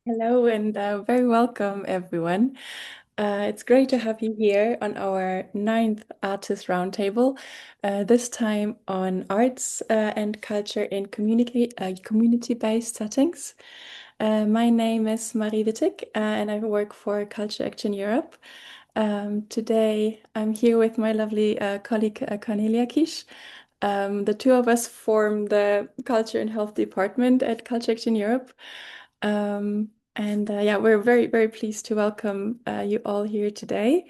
Hello and very welcome, everyone. It's great to have you here on our ninth Artist Roundtable, this time on arts and culture in community-based settings. My name is Marie Wittig, and I work for Culture Action Europe. Today, I'm here with my lovely colleague Cornelia Kisch. The two of us form the Culture and Health Department at Culture Action Europe. Yeah, we're very, very pleased to welcome you all here today.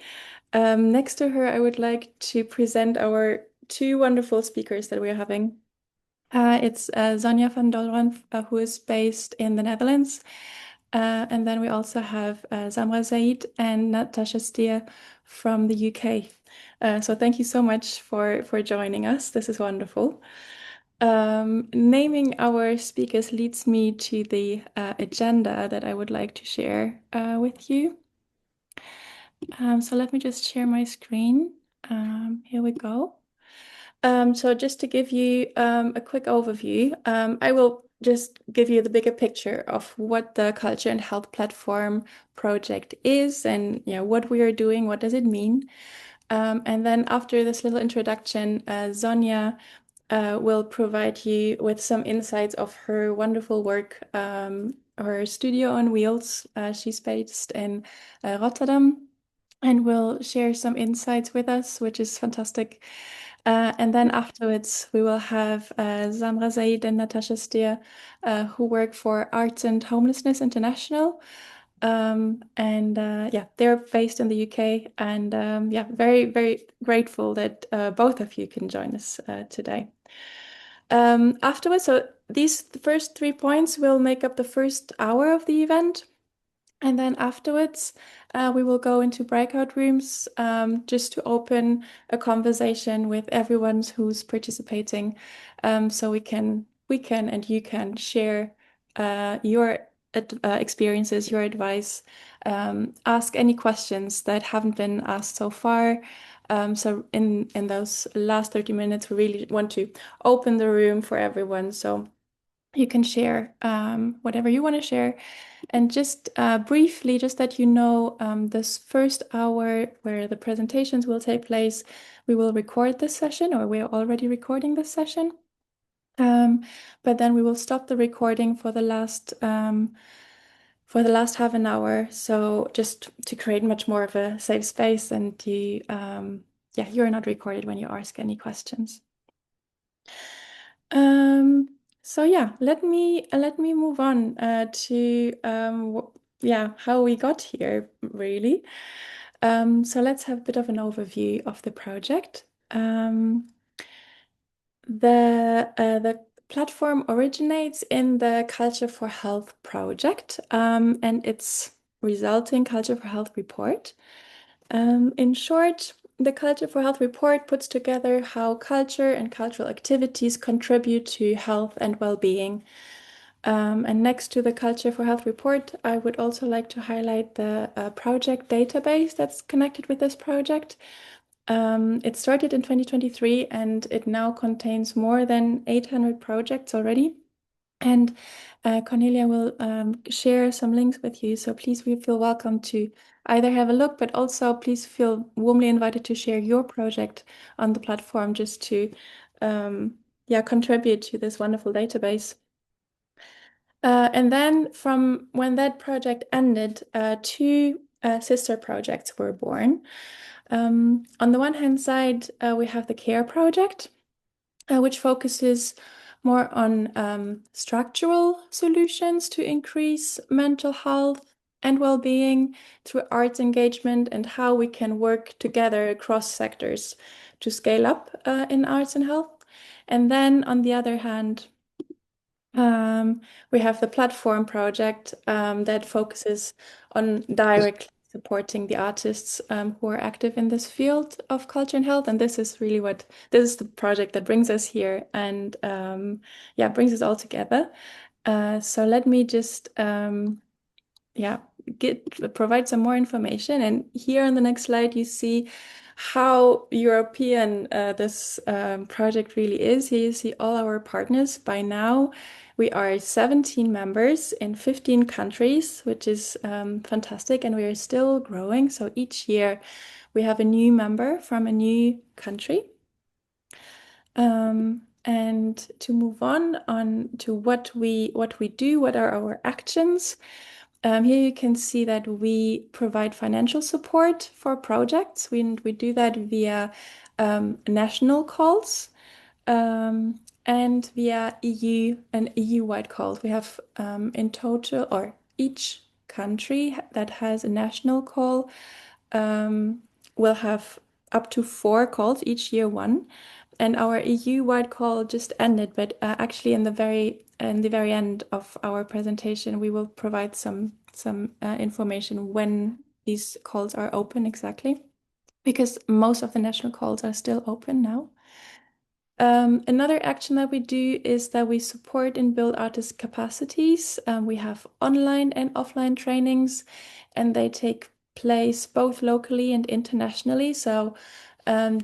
Next to her, I would like to present our two wonderful speakers that we're having. It's Sonja van Dolron, who is based in the Netherlands. And then we also have SAMRA SAID and Natasha Steer from the UK. So thank you so much for joining us. This is wonderful. Naming our speakers leads me to the agenda that I would like to share with you. So let me just share my screen. Here we go. So just to give you a quick overview, I will just give you the bigger picture of what the Culture and Health Platform project is and what we are doing, what does it mean. And then after this little introduction, Sonja will provide you with some insights of her wonderful work, her studio on wheels. She's based in Rotterdam and will share some insights with us, which is fantastic. And then afterwards, we will have Samra Said and Natasha Steer, who work for Arts and Homelessness International. Yeah, they're based in the UK, and yeah, very, very grateful that both of you can join us today. Afterwards, so these first 3 points will make up the first hour of the event. And then afterwards, we will go into breakout rooms just to open a conversation with everyone who's participating, so we can and you can share your experiences, your advice, ask any questions that haven't been asked so far. So in those last 30 minutes, we really want to open the room for everyone, so you can share whatever you want to share. And just briefly, just that you know, this first hour where the presentations will take place, we will record this session, or we're already recording this session. But then we will stop the recording for the last half an hour. So just to create much more of a safe space, and yeah, you're not recorded when you ask any questions. So yeah, let me move on to yeah, how we got here really. So let's have a bit of an overview of the project. The platform originates in the Culture for Health project, and its resulting Culture for Health report. In short, the Culture for Health report puts together how culture and cultural activities contribute to health and well-being. And next to the Culture for Health report, I would also like to highlight the project database that's connected with this project. It started in 2023 and it now contains more than 800 projects already. And Cornelia will share some links with you. So please feel welcome to either have a look, but also please feel warmly invited to share your project on the platform just to yeah, contribute to this wonderful database. And then from when that project ended, two sister projects were born. On the one hand side, we have the CARE project, which focuses more on structural solutions to increase mental health and well-being through arts engagement and how we can work together across sectors to scale up in arts and health. And then on the other hand, we have the platform project that focuses on directly supporting the artists who are active in this field of culture and health. And this is really this is the project that brings us here and yeah, brings us all together. So let me just yeah, provide some more information. And here on the next slide, you see how European this project really is. Here you see all our partners by now. We are 17 members in 15 countries, which is fantastic, and we are still growing. So each year we have a new member from a new country. And to move on to what we do, what are our actions. Here you can see that we provide financial support for projects. We do that via national calls and via an EU-wide call. We have in total, or each country that has a national call will have up to 4 calls, each year one. And our EU-wide call just ended, but actually in the very end of our presentation, we will provide some information when these calls are open exactly, because most of the national calls are still open now. Another action that we do is that we support and build artist capacities. We have online and offline trainings, and they take place both locally and internationally. So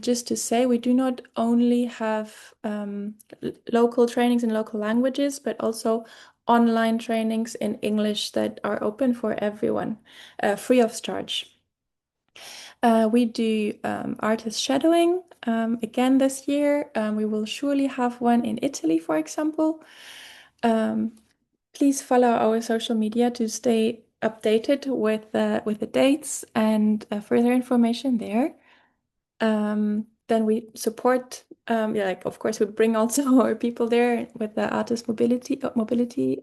just to say, we do not only have local trainings in local languages, but also online trainings in English that are open for everyone, free of charge. We do artist shadowing. Again, this year, we will surely have one in Italy, for example. Please follow our social media to stay updated with the dates and further information there. Then we support, like of course, we bring also our people there with the artist mobility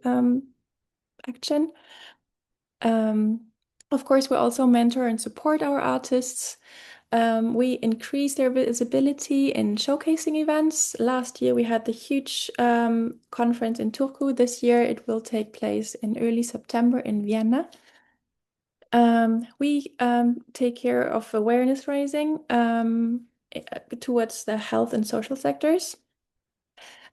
action. Of course, we also mentor and support our artists. We increase their visibility in showcasing events. Last year, we had the huge conference in Turku. This year, it will take place in early September in Vienna. We take care of awareness raising towards the health and social sectors.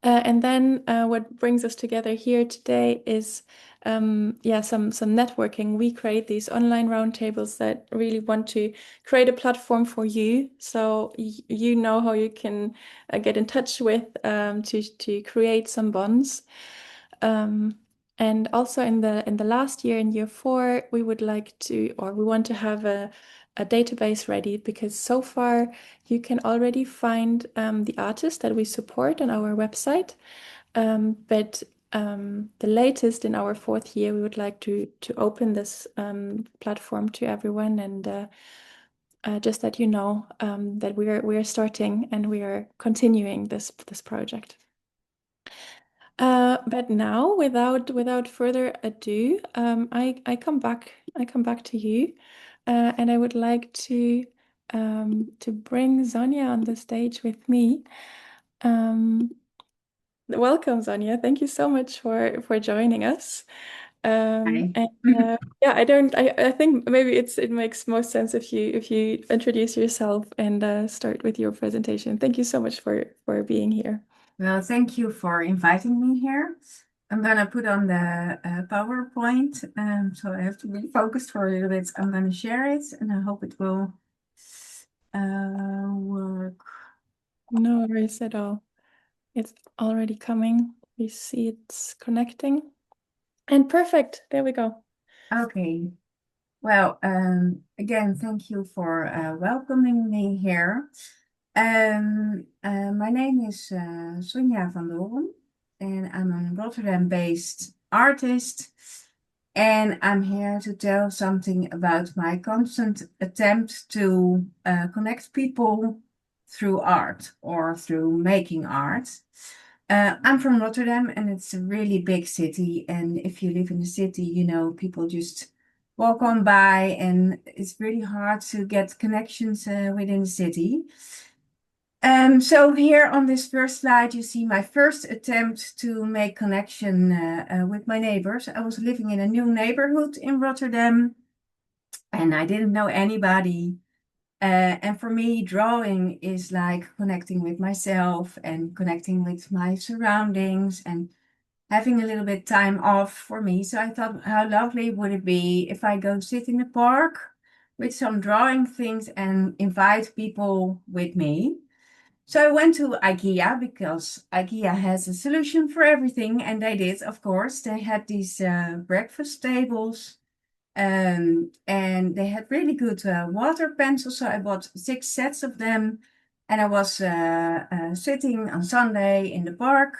And then what brings us together here today is some networking. We create these online roundtables that really want to create a platform for you, so you know how you can get in touch with to create some bonds. And also in the last year, in year 4, we would like to, or we want to have a database ready, because so far you can already find the artists that we support on our website. But the latest in our 4th year, we would like to open this platform to everyone, and just that you know that we are starting and we are continuing this project. But now, without further ado, I come back to you, and I would like to bring Sonja on the stage with me. Welcome, Sonja. Thank you so much for joining us. Hi. And yeah, I think maybe it makes most sense if you introduce yourself and start with your presentation. Thank you so much for being here. Well, thank you for inviting me here. I'm gonna put on the PowerPoint, so I have to be focused for a little bit. I'm gonna share it, and I hope it will work. No worries at all. It's already coming. We see it's connecting. And perfect. There we go. Okay. Well, again, thank you for welcoming me here. My name is Sonja van Dolron, and I'm a Rotterdam-based artist. And I'm here to tell something about my constant attempt to connect people through art or through making art. I'm from Rotterdam, and it's a really big city. And if you live in the city, you know, people just walk on by, and it's really hard to get connections within the city. So here on this first slide, you see my first attempt to make connection with my neighbors. I was living in a new neighborhood in Rotterdam, and I didn't know anybody. And for me, drawing is like connecting with myself and connecting with my surroundings and having a little bit time off for me. So I thought, how lovely would it be if I go sit in the park with some drawing things and invite people with me. So I went to IKEA because IKEA has a solution for everything, and they did, of course. They had these breakfast tables, and they had really good water pencils. So I bought 6 sets of them, and I was sitting on Sunday in the park,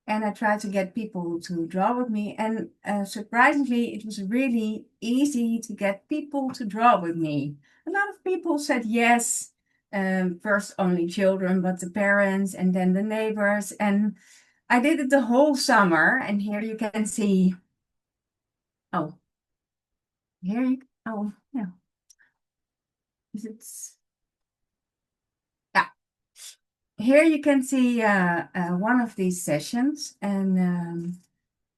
and I tried to get people to draw with me. And surprisingly, it was really easy to get people to draw with me. A lot of people said yes. First only children, but the parents and then the neighbors. And I did it the whole summer. And here you can see, oh, oh, yeah. Is it? Yeah. Here you can see one of these sessions. And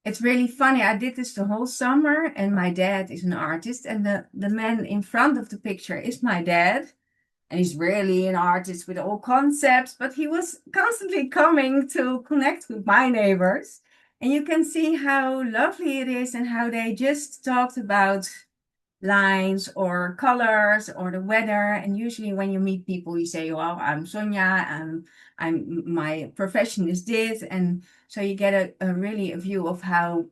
it's really funny. I did this the whole summer, and my dad is an artist. And the man in front of the picture is my dad. And he's really an artist with all concepts, but he was constantly coming to connect with my neighbors. And you can see how lovely it is and how they just talked about lines or colors or the weather. And usually when you meet people, you say, well, I'm Sonja, and my profession is this. And so you get a really a view of how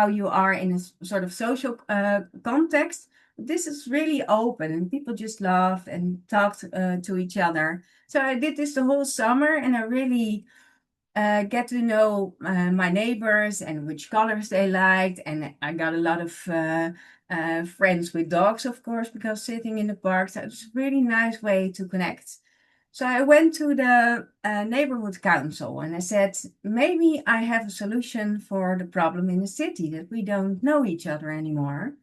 you are in a sort of social context. This is really open, and people just laughed and talked to each other. So I did this the whole summer, and I really get to know my neighbors and which colors they liked. And I got a lot of friends with dogs, of course, because sitting in the park, so it's a really nice way to connect. So I went to the neighborhood council and I said, maybe I have a solution for the problem in the city that we don't know each other anymore.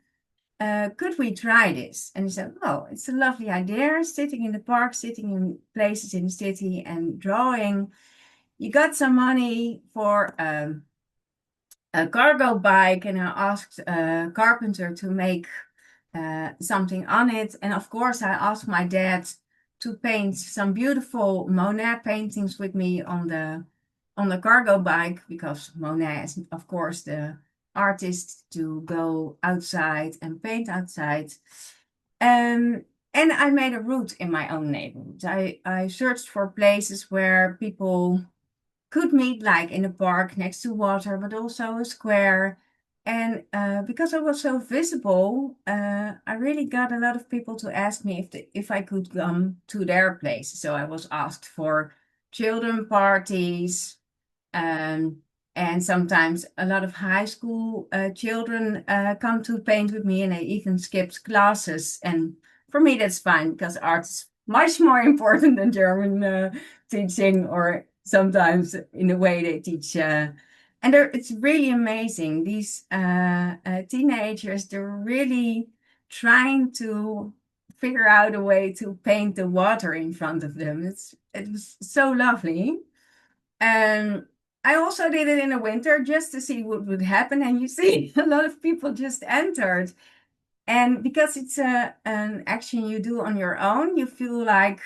Could we try this? And he said, well, it's a lovely idea, sitting in the park, sitting in places in the city and drawing. You got some money for a cargo bike, and I asked a carpenter to make something on it. And of course, I asked my dad to paint some beautiful Monet paintings with me on the cargo bike, because Monet is, of course, the artist to go outside and paint outside. And I made a route in my own neighborhood. I searched for places where people could meet, like in a park next to water, but also a square. And because I was so visible, I really got a lot of people to ask me if I could come to their place. So I was asked for children parties, um, and sometimes a lot of high school children come to paint with me, and they even skipped classes. And for me, that's fine, because art is much more important than German teaching, or sometimes in the way they teach. And it's really amazing. These teenagers, they're really trying to figure out a way to paint the water in front of them. It was so lovely. And I also did it in the winter just to see what would happen. And you see a lot of people just entered. And because it's an action you do on your own, you feel like,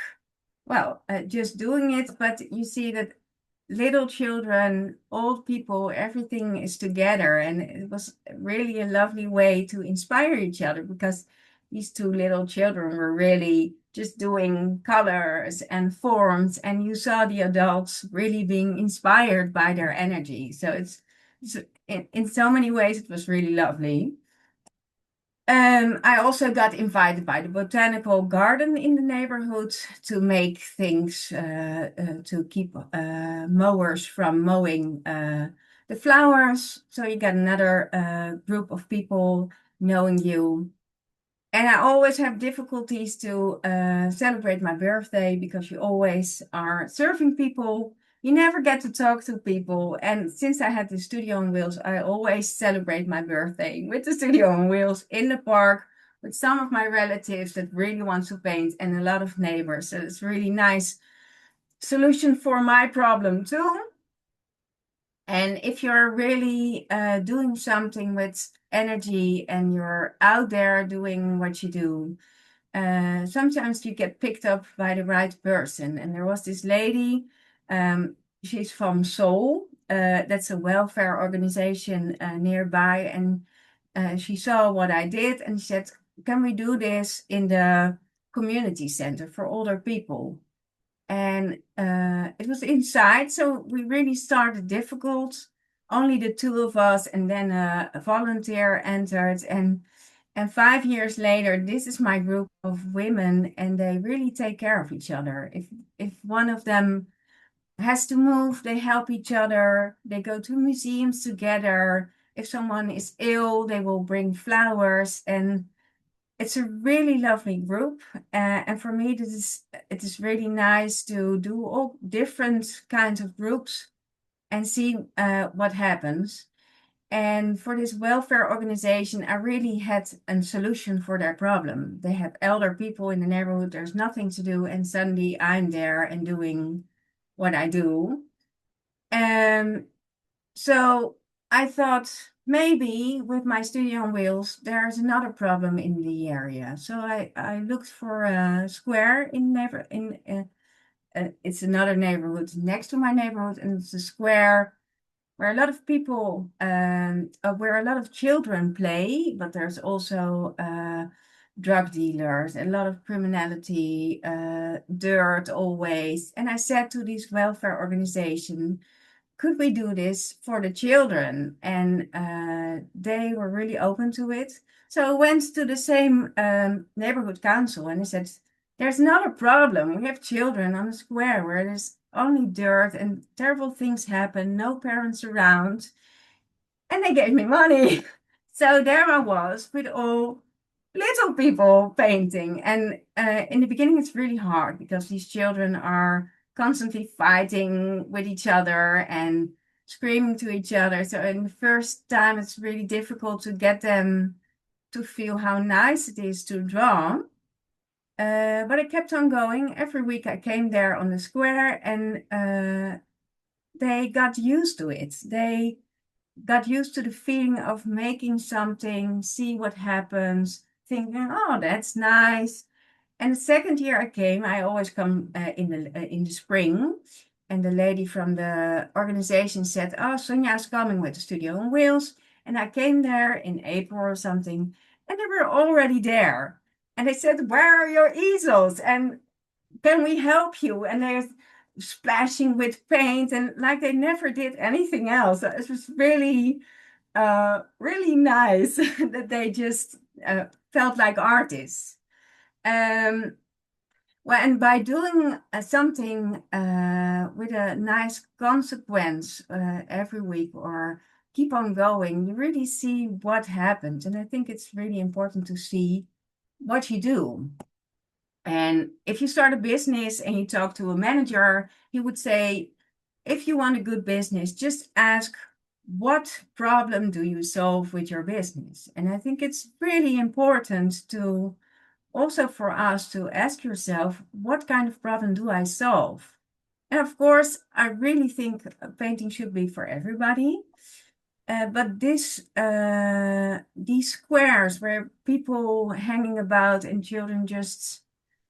well, just doing it. But you see that little children, old people, everything is together. And it was really a lovely way to inspire each other, because these two little children were really just doing colors and forms, and you saw the adults really being inspired by their energy. So it's in so many ways, it was really lovely. I also got invited by the botanical garden in the neighborhood to make things to keep mowers from mowing the flowers. So you get another group of people knowing you. And I always have difficulties to celebrate my birthday, because you always are serving people. You never get to talk to people. And since I had the studio on wheels, I always celebrate my birthday with the studio on wheels in the park with some of my relatives that really want to paint, and a lot of neighbors. So it's a really nice solution for my problem too. And if you're really doing something with energy and you're out there doing what you do, sometimes you get picked up by the right person. And there was this lady, she's from Seoul. That's a welfare organization nearby. And she saw what I did and she said, can we do this in the community center for older people? And it was inside, so we really started difficult. Only the two of us, and then a volunteer entered. And 5 years later, this is my group of women, and they really take care of each other. If one of them has to move, they help each other. They go to museums together. If someone is ill, they will bring flowers, and it's a really lovely group. And for me, it is really nice to do all different kinds of groups and see what happens. And for this welfare organization, I really had a solution for their problem. They have elder people in the neighborhood, there's nothing to do, and suddenly I'm there and doing what I do. So I thought maybe with my studio on wheels, there's another problem in the area. So I looked for a square it's another neighborhood next to my neighborhood, and it's a square where a lot of people, where a lot of children play, but there's also drug dealers, a lot of criminality, dirt always. And I said to this welfare organization, could we do this for the children? And they were really open to it. So I went to the same neighborhood council and I said, there's not a problem. We have children on a square where there's only dirt and terrible things happen, no parents around. And they gave me money. So there I was with all little people painting. And in the beginning, it's really hard because these children are constantly fighting with each other and screaming to each other. So in the first time, it's really difficult to get them to feel how nice it is to draw. But I kept on going. Every week I came there on the square, and they got used to it. They got used to the feeling of making something, see what happens, thinking, oh, that's nice. And the second year I came, I always come in the spring. And the lady from the organization said, oh, Sonja is coming with the studio on wheels. And I came there in April or something, and they were already there. And they said, where are your easels? And can we help you? And they're splashing with paint, and like they never did anything else. It was really, really nice that they just felt like artists. Um, well, and by doing something with a nice consequence every week or keep on going, you really see what happens. And I think it's really important to see what you do. And if you start a business and you talk to a manager, he would say, if you want a good business, just ask, what problem do you solve with your business? And I think it's really important to also for us to ask yourself, what kind of problem do I solve? And of course, I really think painting should be for everybody. But these squares where people hanging about and children just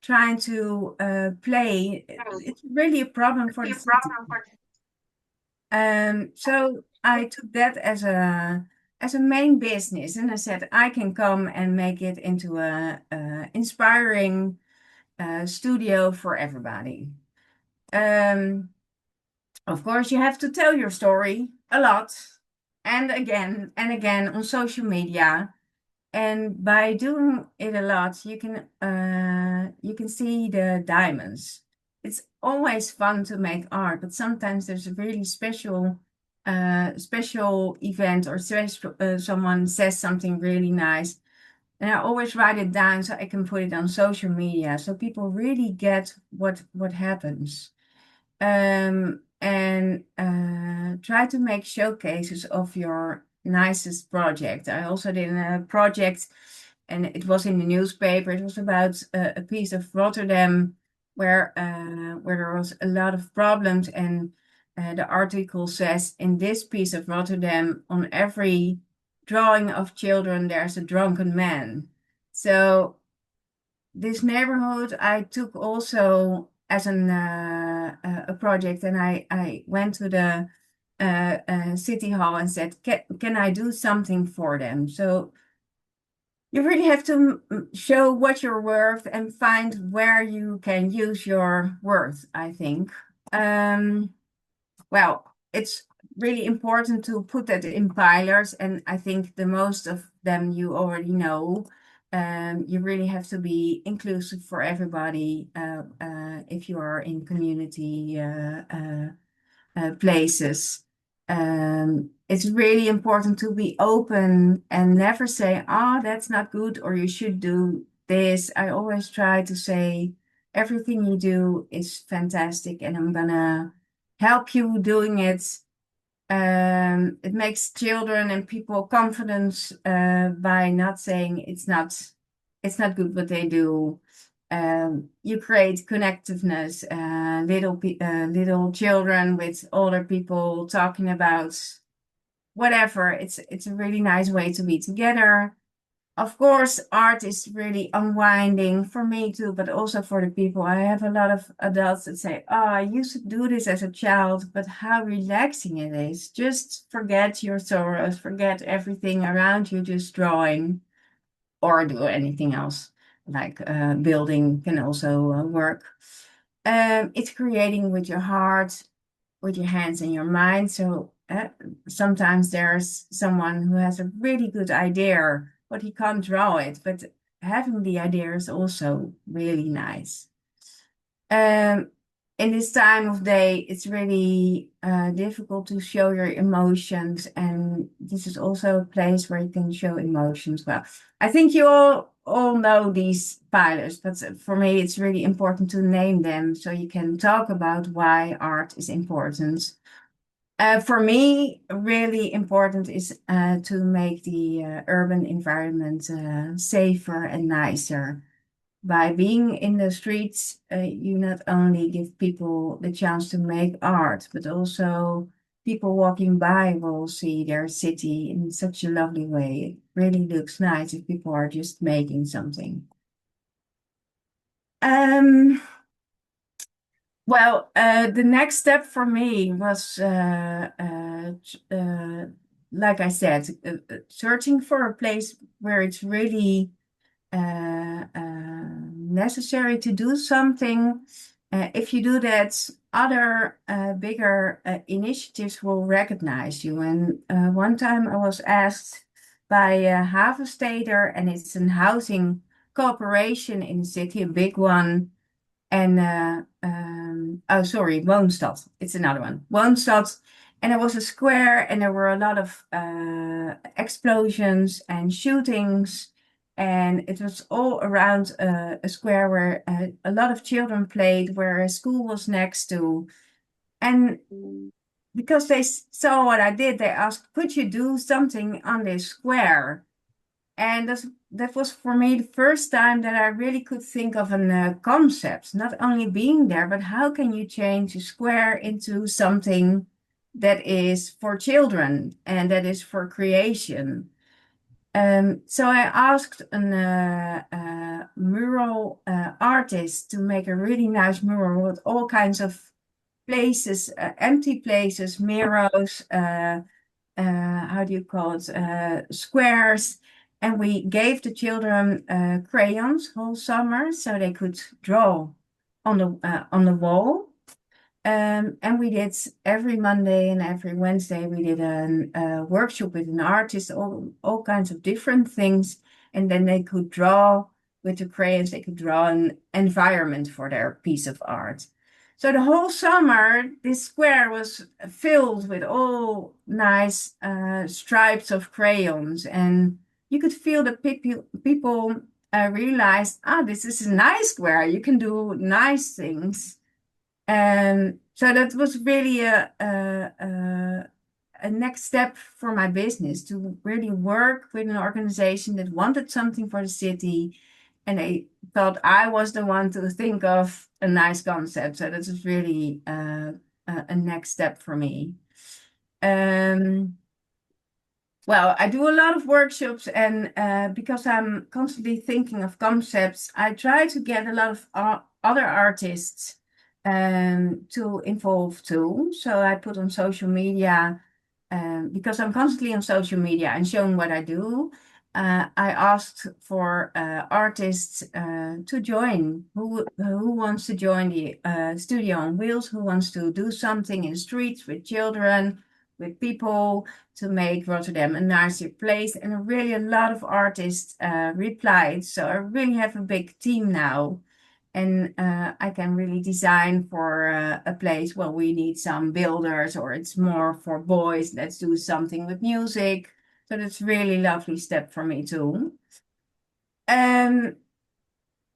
trying to play, it's really a problem for the city. So I took that as a main business, and I said I can come and make it into a inspiring studio for everybody. Of course, you have to tell your story a lot, and again on social media. And by doing it a lot, you can see the diamonds. It's always fun to make art, but sometimes there's a really special event or someone says something really nice. And I always write it down so I can put it on social media so people really get what happens. And try to make showcases of your nicest project. I also did a project, and it was in the newspaper. It was about a piece of Rotterdam where there was a lot of problems, and the article says, in this piece of Rotterdam, on every drawing of children, there's a drunken man. So this neighborhood I took also as a project, and I went to the city hall and said, can I do something for them? So you really have to show what you're worth and find where you can use your worth, I think. Well, it's really important to put that in pillars, and I think the most of them you already know. You really have to be inclusive for everybody if you are in community places. It's really important to be open and never say, oh, that's not good, or you should do this. I always try to say, everything you do is fantastic, and I'm gonna help you doing it. It makes children and people confidence by not saying it's not good what they do. You create connectiveness, little children with older people talking about whatever. It's a really nice way to be together. Of course, art is really unwinding for me too, but also for the people. I have a lot of adults that say, "Oh, I used to do this as a child, but how relaxing it is. Just forget your sorrows, forget everything around you, just drawing or do anything else, like building can also work. It's creating with your heart, with your hands and your mind. So sometimes there's someone who has a really good idea, but he can't draw it. But having the idea is also really nice. Um, in this time of day, it's really difficult to show your emotions, and this is also a place where you can show emotions well. I think you all know these pillars, but for me, it's really important to name them so you can talk about why art is important. For me, really important is to make the urban environment safer and nicer. By being in the streets, you not only give people the chance to make art, but also people walking by will see their city in such a lovely way. It really looks nice if people are just making something. Um, the next step for me was, like I said, searching for a place where it's really necessary to do something. If you do that, other bigger initiatives will recognize you. And one time I was asked by a Havensteder, and it's a housing corporation in the city, a big one. And oh, sorry, Woonstad. It's another one. Woonstad. And there was a square, and there were a lot of explosions and shootings. And it was all around a square where a lot of children played, where a school was next to. And because they saw what I did, they asked, could you do something on this square? And that was for me the first time that I really could think of a concept, not only being there, but how can you change a square into something that is for children and that is for creation. So I asked a mural artist to make a really nice mural with all kinds of places, empty places, mirrors, how do you call it, squares. And we gave the children crayons whole summer so they could draw on the wall. And we did every Monday and every Wednesday, we did a workshop with an artist, all kinds of different things. And then they could draw with the crayons, they could draw an environment for their piece of art. So the whole summer, this square was filled with all nice stripes of crayons. And you could feel the people realized, this is a nice square. You can do nice things. So that was really a next step for my business, to really work with an organization that wanted something for the city, and they thought I was the one to think of a nice concept. So that was really a next step for me. Well, I do a lot of workshops, and because I'm constantly thinking of concepts, I try to get a lot of other artists to involve too. So I put on social media, because I'm constantly on social media and showing what I do. I asked for artists to join. Who wants to join the Studio on Wheels? Who wants to do something in the streets with children, with people, to make Rotterdam a nicer place? And really, a lot of artists replied. So I really have a big team now. And I can really design for a place where we need some builders, or it's more for boys. Let's do something with music. So that's really lovely step for me too. And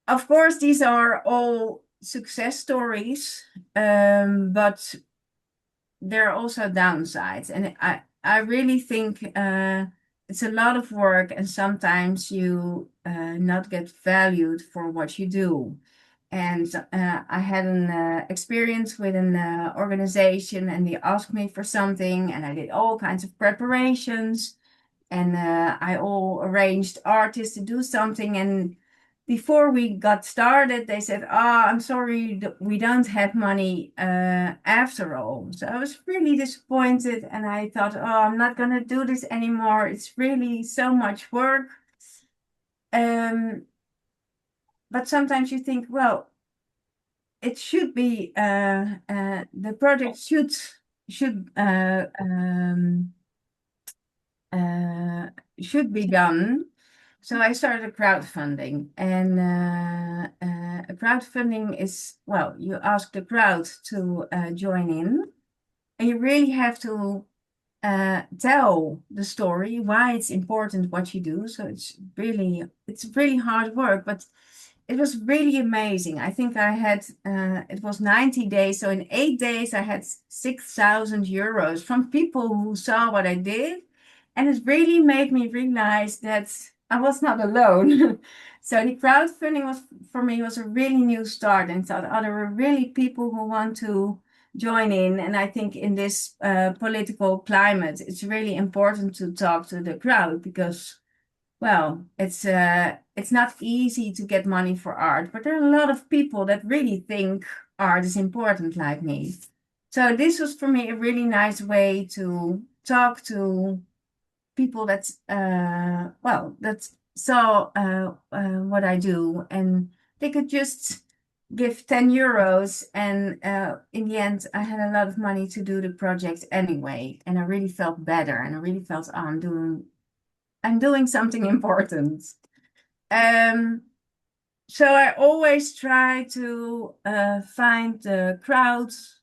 of course, these are all success stories, but there are also downsides. And I really think it's a lot of work, and sometimes you not get valued for what you do. And I had an experience with an organization, and they asked me for something, and I did all kinds of preparations. And I all arranged artists to do something. And before we got started, they said, "Oh, I'm sorry, we don't have money after all." So I was really disappointed, and I thought, "Oh, I'm not going to do this anymore. It's really so much work." Um, but sometimes you think, well, it should be the project should uh, should be done. So I started crowdfunding, and crowdfunding is, well, you ask the crowd to join in, and you really have to tell the story why it's important what you do. So it's really hard work, but it was really amazing. I think I had it was 90 days, so in 8 days I had 6,000 euros from people who saw what I did, and it really made me realize that I was not alone. So the crowdfunding was, for me, was a really new start, and thought, oh, there were really people who want to join in. And I think in this political climate, it's really important to talk to the crowd, because, well, it's not easy to get money for art, but there are a lot of people that really think art is important, like me. So this was for me a really nice way to talk to people that well, that saw what I do, and they could just give 10 euros, and in the end I had a lot of money to do the project anyway, and I really felt better, and I really felt, oh, I'm doing something important. Um, so I always try to find the crowds.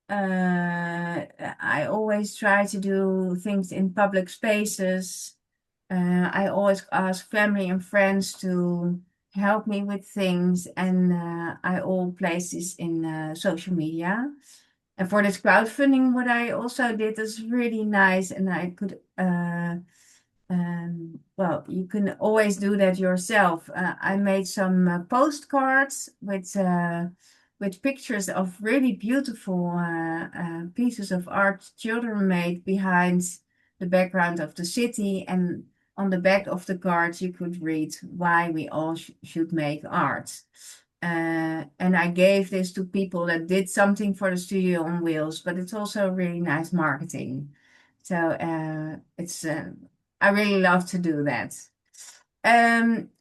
I always try to do things in public spaces. I always ask family and friends to help me with things, and I all place this in social media. And for this crowdfunding, what I also did is really nice, and I could well, you can always do that yourself. I made some postcards with pictures of really beautiful pieces of art children made behind the background of the city. And on the back of the cards, you could read why we all should make art. And I gave this to people that did something for the Studio on Wheels, but it's also really nice marketing. So it's I really love to do that.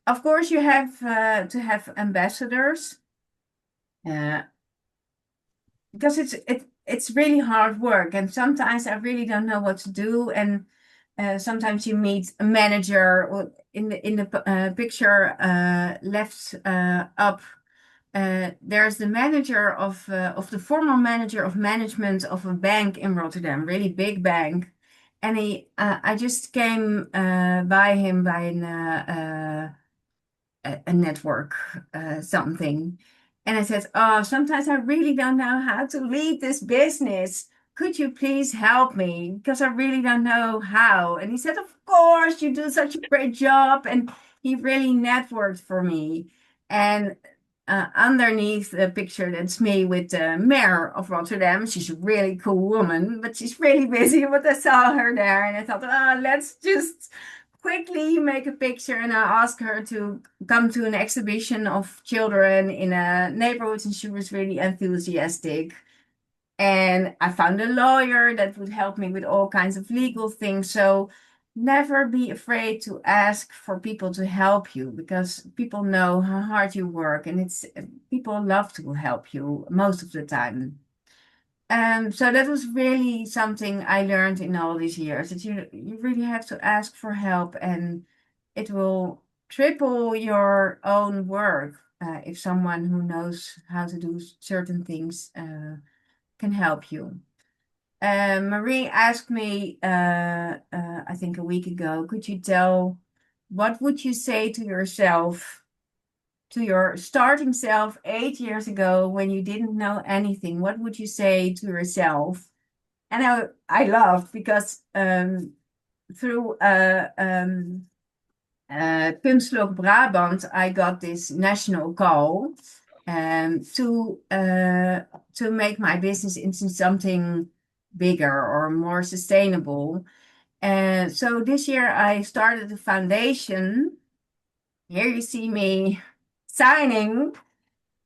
Of course, you have to have ambassadors, uh, because it's really hard work, and sometimes I really don't know what to do. And sometimes you meet a manager, or in the picture left up. There's the manager of the former manager of management of a bank in Rotterdam, really big bank. And I just came by him by a network, something. And I said, "Oh, sometimes I really don't know how to lead this business. Could you please help me? Because I really don't know how." And he said, "Of course, you do such a great job." And he really networked for me. And underneath the picture, that's me with the mayor of Rotterdam. She's a really cool woman, but she's really busy. But I saw her there, and I thought, oh, let's just quickly make a picture. And I asked her to come to an exhibition of children in a neighborhood, and she was really enthusiastic. And I found a lawyer that would help me with all kinds of legal things. So never be afraid to ask for people to help you, because people know how hard you work, and it's people love to help you most of the time. So that was really something I learned in all these years, that you really have to ask for help, and it will triple your own work if someone who knows how to do certain things can help you. Marie asked me, I think a week ago, could you tell what would you say to yourself, to your starting self 8 years ago when you didn't know anything? What would you say to yourself? And I laughed because through Kunstblok Brabant, I got this national call um, to uh, to make my business into something bigger or more sustainable. And so this year I started a foundation. Here you see me signing,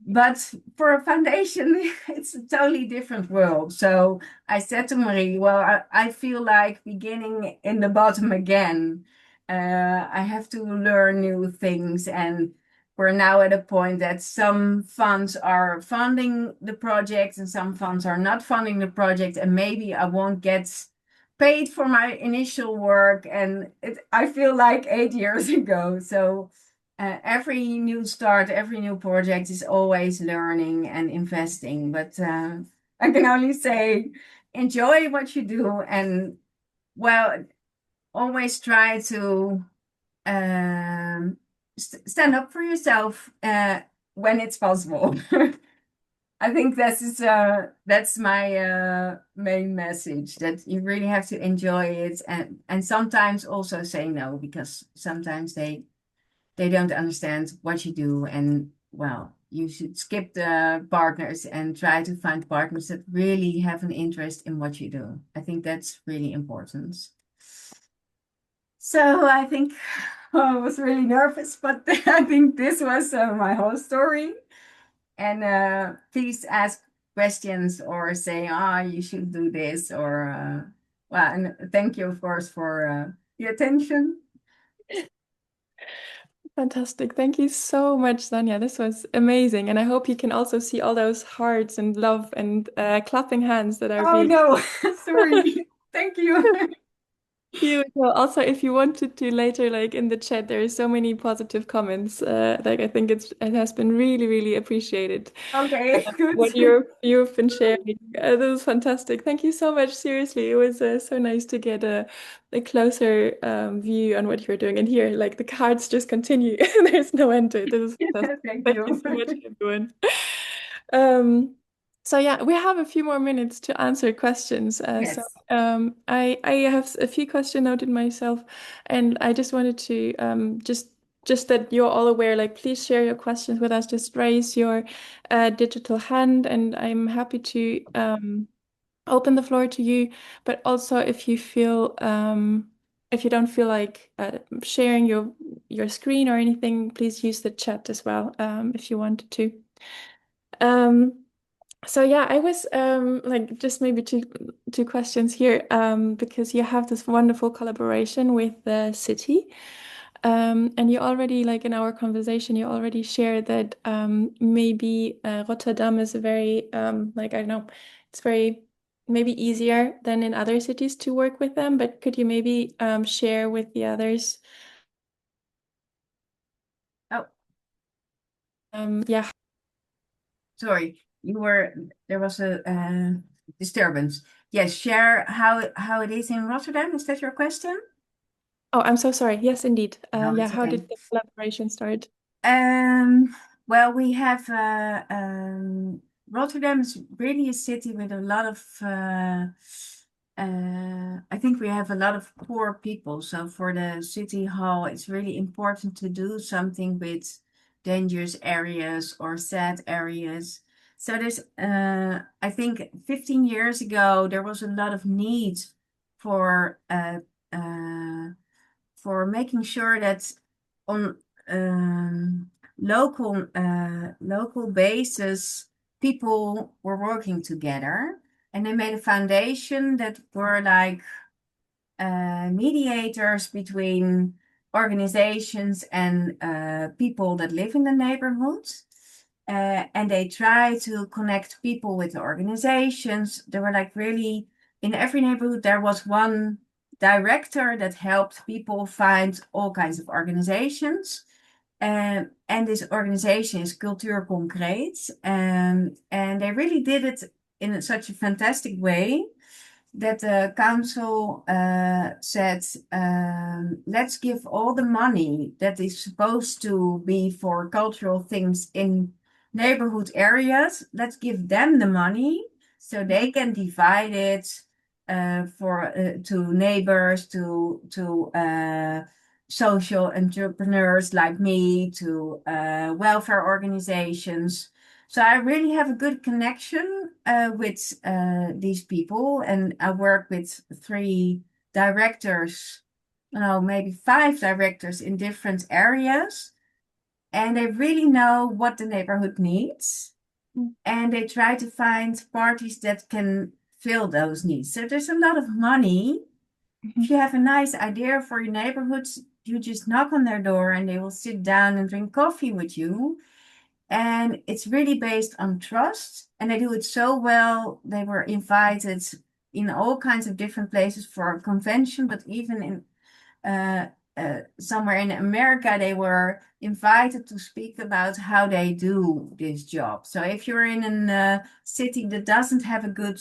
but for a foundation, it's a totally different world. So I said to Marie, well, I feel like beginning in the bottom again. I have to learn new things. And we're now at a point that some funds are funding the project and some funds are not funding the project. And maybe I won't get paid for my initial work. And I feel like 8 years ago. So every new start, every new project is always learning and investing. But I can only say enjoy what you do, and well, always try to stand up for yourself when it's possible. I think that's my main message, that you really have to enjoy it, and sometimes also say no, because sometimes they don't understand what you do. And well, you should skip the partners and try to find partners that really have an interest in what you do. I think that's really important. So I think I was really nervous, but I think this was my whole story. And please ask questions or say, you should do this, or well, and thank you, of course, for the attention. Fantastic. Thank you so much, Sonja. This was amazing. And I hope you can also see all those hearts and love and clapping hands that are Oh being no, sorry. Thank you. beautiful. Also, if you wanted to later, like in the chat, there are so many positive comments. Like I think it has been really, really appreciated Okay, good. what you've been sharing. This is fantastic. Thank you so much. Seriously, it was so nice to get a closer view on what you're doing. And here, like the cards just continue. There's no end to it. This is fantastic. Thank Thank you you. so much, everyone. Um, so yeah, we have a few more minutes to answer questions. Yes. I have a few questions noted myself, and I just wanted to just that you're all aware, like please share your questions with us. Just raise your digital hand, and I'm happy to open the floor to you. But also, if you don't feel like sharing your screen or anything, please use the chat as well if you wanted to. Um, so yeah, I was like just maybe two questions here because you have this wonderful collaboration with the city. And you already, like in our conversation, you already shared that maybe Rotterdam is a very like I don't know, it's very maybe easier than in other cities to work with them. But could you maybe share with the others? Oh, Yeah. sorry. There was a disturbance. Yes, share how it is in Rotterdam. Is that your question? Oh, I'm so sorry. Yes, indeed. No, Yeah. it's How okay. did the collaboration start? Um, well, we have Rotterdam is really a city with a lot of. I think we have a lot of poor people. So for the city hall, it's really important to do something with dangerous areas or sad areas. So there's, I think, 15 years ago, there was a lot of need for uh, uh, for making sure that on local basis people were working together, and they made a foundation that were like mediators between organizations and people that live in the neighborhood. And they try to connect people with the organizations. There were like really, in every neighborhood, there was one director that helped people find all kinds of organizations. And this organization is Cultuur Concreet. And they really did it in such a fantastic way that the council said, let's give all the money that is supposed to be for cultural things in neighborhood areas, let's give them the money so they can divide it to neighbors, to social entrepreneurs like me, to welfare organizations. So I really have a good connection with these people, and I work with 3 directors, no, maybe 5 directors in different areas, and they really know what the neighborhood needs, and they try to find parties that can fill those needs. So there's a lot of money. If you have a nice idea for your neighborhood, you just knock on their door and they will sit down and drink coffee with you. And it's really based on trust. And they do it so well. They were invited in all kinds of different places for a convention, but even in somewhere in America, they were invited to speak about how they do this job. So if you're in a city that doesn't have a good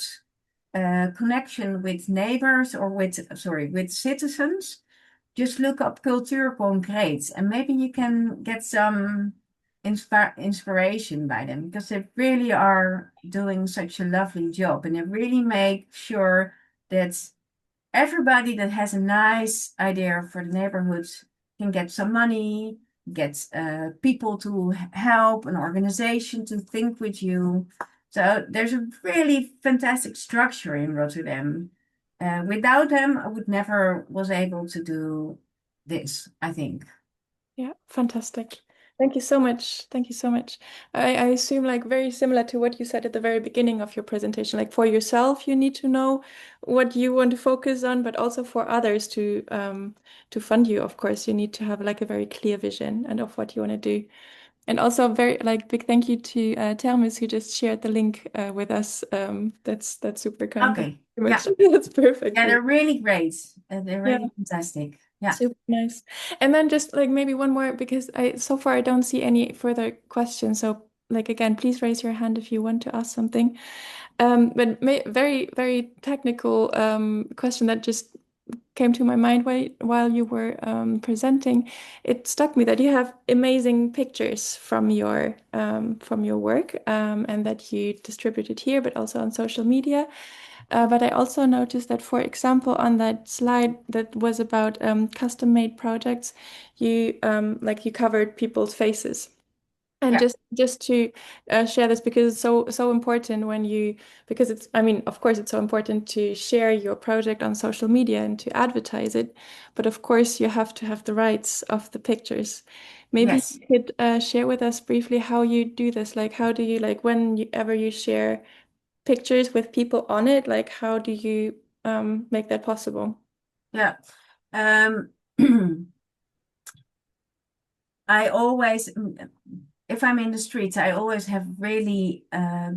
connection with neighbors or with citizens, just look up Cultuur Concreet and maybe you can get some inspiration by them, because they really are doing such a lovely job, and they really make sure that everybody that has a nice idea for the neighborhood can get some money, get people to help, an organization to think with you. So there's a really fantastic structure in Rotterdam. Without them, I would never was able to do this, I think. Yeah, fantastic. Thank you so much. Thank you so much. I assume like very similar to what you said at the very beginning of your presentation, like for yourself, you need to know what you want to focus on, but also for others to fund you, of course, you need to have like a very clear vision and of what you want to do. And also very like big thank you to Thelmus who just shared the link with us. That's super kind. Thank Okay. you Yeah. much. That's perfect. Yeah, they're really great. They're Yeah. really fantastic. Yeah. Super nice. And then just like maybe one more because I so far I don't see any further questions. So like again, please raise your hand if you want to ask something. But very, very technical question that just came to my mind while you were presenting. It struck me that you have amazing pictures from your work and that you distributed here, but also on social media. But I also noticed that, for example, on that slide that was about custom-made projects, you like you covered people's faces. And Yeah. just to share this because it's so important when you because it's I mean of course it's so important to share your project on social media and to advertise it, but of course you have to have the rights of the pictures. Maybe Yes. you could share with us briefly how you do this. Like how do you like whenever you share pictures with people on it, like how do you make that possible? Yeah. Um, I always, if I'm in the streets, I always have really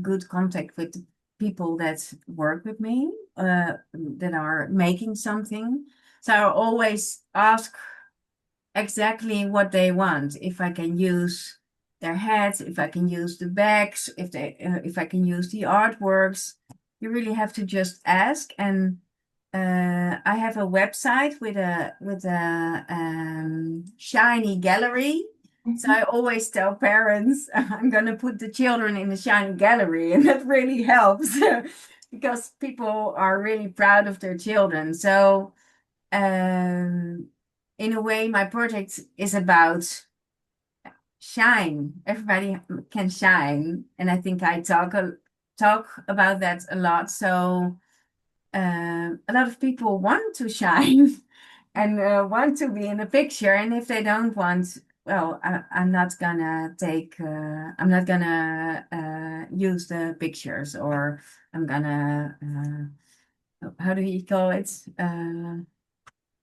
good contact with the people that work with me, that are making something. So I always ask exactly what they want. If I can use their hats, if I can use the bags, if I can use the artworks. You really have to just ask. And I have a website with a shiny gallery. So Mhm. I always tell parents I'm gonna put the children in the shiny gallery, and that really helps because people are really proud of their children. So in a way, my project is about shine. Everybody can shine, and I think I talk about that a lot. So a lot of people want to shine and want to be in a picture, and if they don't want, well, I'm not gonna I'm not gonna use the pictures, or I'm gonna how do you call it?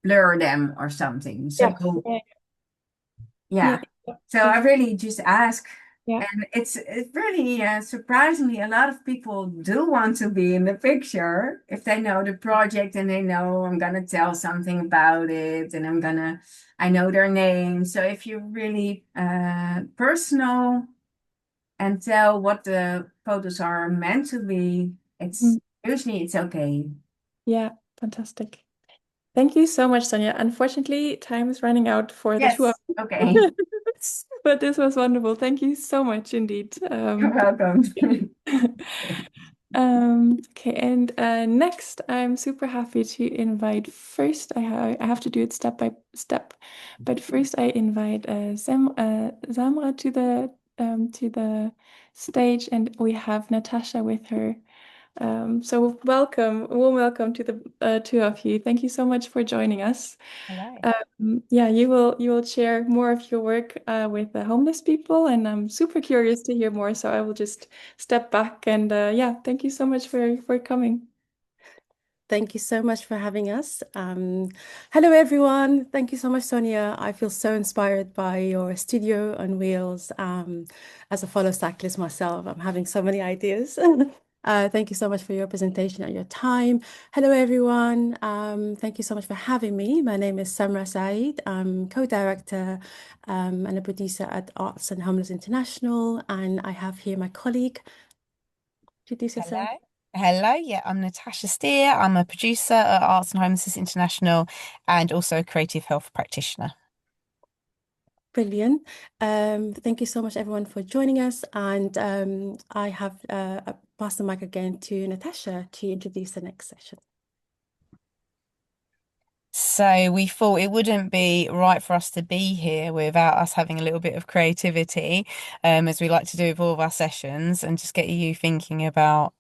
blur them or something. So Yeah. Yeah. Yeah. yeah. So I Ex- really just ask, Yeah. and it's really surprisingly a lot of people do want to be in the picture if they know the project and they know I'm gonna tell something about it and I know their name. So if you're really personal and tell what the photos are meant to be, it's Mhm. usually it's okay. Yeah. Fantastic. Thank you so much, Sonja. Unfortunately, time is running out for the two of Yes, okay. us, but this was wonderful. Thank you so much indeed. You're welcome. Okay, and next, I'm super happy to invite. First, I have to do it step by step, but first I invite Samra to the stage, and we have Natasha with her. So welcome, warm welcome to the two of you. Thank you so much for joining us. Hello. Yeah, you will share more of your work with the homeless people, and I'm super curious to hear more. So I will just step back and yeah, thank you so much for coming. Thank you so much for having us. Hello, everyone. Thank you so much, Sonia. I feel so inspired by your studio on wheels. As a fellow cyclist myself, I'm having so many ideas. Thank you so much for your presentation and your time. Hello, everyone. Thank you so much for having me. My name is Samra Said. I'm co-director and a producer at Artists and Homelessness International. And I have here my colleague. Introduce Hello. yourself. Hello. Yeah, I'm Natasha Steer. I'm a producer at Arts and Homelessness International and also a creative health practitioner. Brilliant. Thank you so much, everyone, for joining us. And I have passed the mic again to Natasha to introduce the next session. So we thought it wouldn't be right for us to be here without us having a little bit of creativity, as we like to do with all of our sessions, and just get you thinking about,